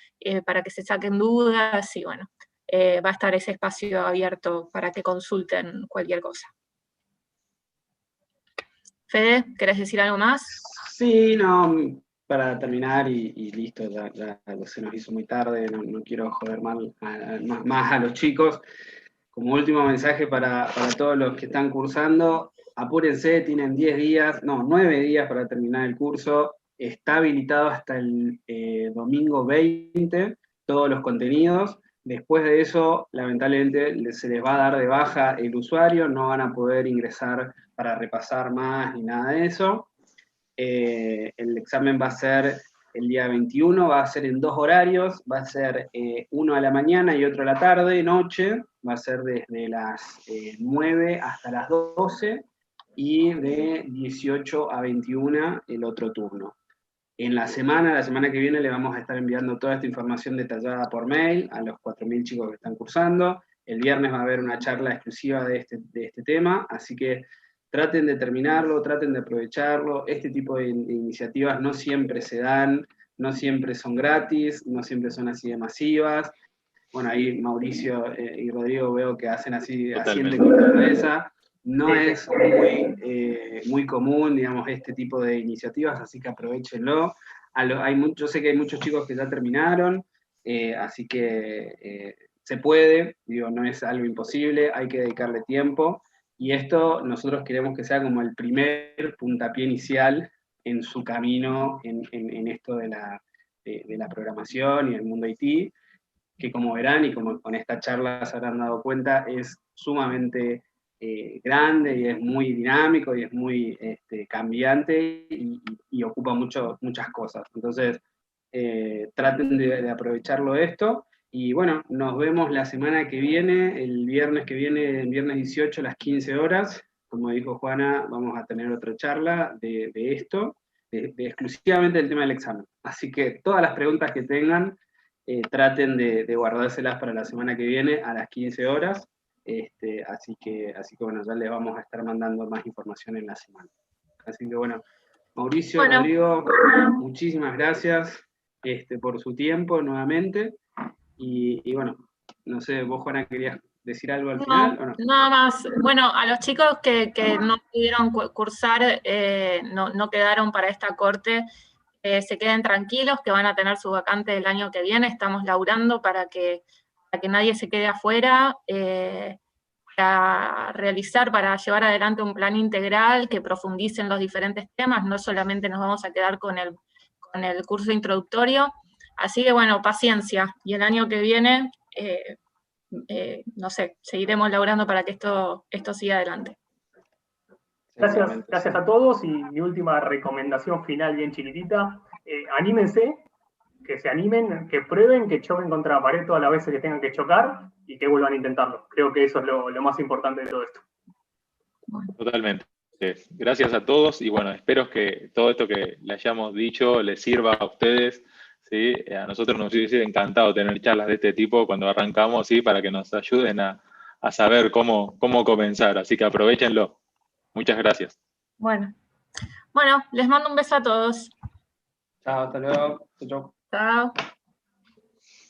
para que se saquen dudas, y bueno, va a estar ese espacio abierto para que consulten cualquier cosa. Fede, ¿querés decir algo más? Sí, no, para terminar y listo, ya se nos hizo muy tarde, no quiero joder más a los chicos. Como último mensaje para todos los que están cursando, apúrense, tienen 9 días para terminar el curso, está habilitado hasta el domingo 20, todos los contenidos, Después de eso, lamentablemente, se les va a dar de baja el usuario, no van a poder ingresar para repasar más ni nada de eso. El examen va a ser el día 21, va a ser en 2 horarios, va a ser uno a la mañana y otro a la tarde, noche, va a ser desde las 9 hasta las 12, y de 18 a 21 el otro turno. En la semana que viene, le vamos a estar enviando toda esta información detallada por mail a los 4.000 chicos que están cursando. El viernes va a haber una charla exclusiva de este tema, así que traten de terminarlo, traten de aprovecharlo. Este tipo de iniciativas no siempre se dan, no siempre son gratis, no siempre son así de masivas. Bueno, ahí Mauricio y Rodrigo veo que hacen así, asienten con la cabeza. No es muy común, digamos, este tipo de iniciativas, así que aprovechenlo. Yo sé que hay muchos chicos que ya terminaron, así que se puede, digo, no es algo imposible, hay que dedicarle tiempo, y esto nosotros queremos que sea como el primer puntapié inicial en su camino en esto de la programación y el mundo IT, que como verán y como con esta charla se habrán dado cuenta, es sumamente grande y es muy dinámico y es muy cambiante y ocupa muchas cosas. Entonces, traten de aprovecharlo esto. Y bueno, nos vemos la semana que viene, el viernes que viene, el viernes 18 a las 15 horas. Como dijo Juana, vamos a tener otra charla de esto, exclusivamente del tema del examen. Así que todas las preguntas que tengan, traten de guardárselas para la semana que viene a las 15 horas. Así que bueno, ya les vamos a estar mandando más información en la semana. Así que bueno, Mauricio, Rodrigo, muchísimas gracias por su tiempo nuevamente. Y bueno, no sé, vos, Juana, ¿querías decir algo al final o no? Nada más. Bueno, a los chicos que no pudieron cursar, no quedaron para esta corte, se queden tranquilos que van a tener su vacante el año que viene. Estamos laburando para que nadie se quede afuera, para llevar adelante un plan integral que profundice en los diferentes temas. No solamente nos vamos a quedar con el curso introductorio. Así que bueno, paciencia, y el año que viene, no sé, seguiremos laburando para que esto siga adelante. Gracias a todos, y mi última recomendación final bien chiquitita: anímense, que se animen, que prueben, que choquen contra la pared todas las veces que tengan que chocar y que vuelvan a intentarlo. Creo que eso es lo más importante de todo esto. Totalmente. Gracias a todos, y bueno, espero que todo esto que le hayamos dicho les sirva a ustedes. ¿Sí? A nosotros nos hubiese encantado tener charlas de este tipo cuando arrancamos, ¿sí? Para que nos ayuden a saber cómo comenzar, así que aprovechenlo. Muchas gracias. Bueno, les mando un beso a todos. Chao, hasta luego. Chau. Chao.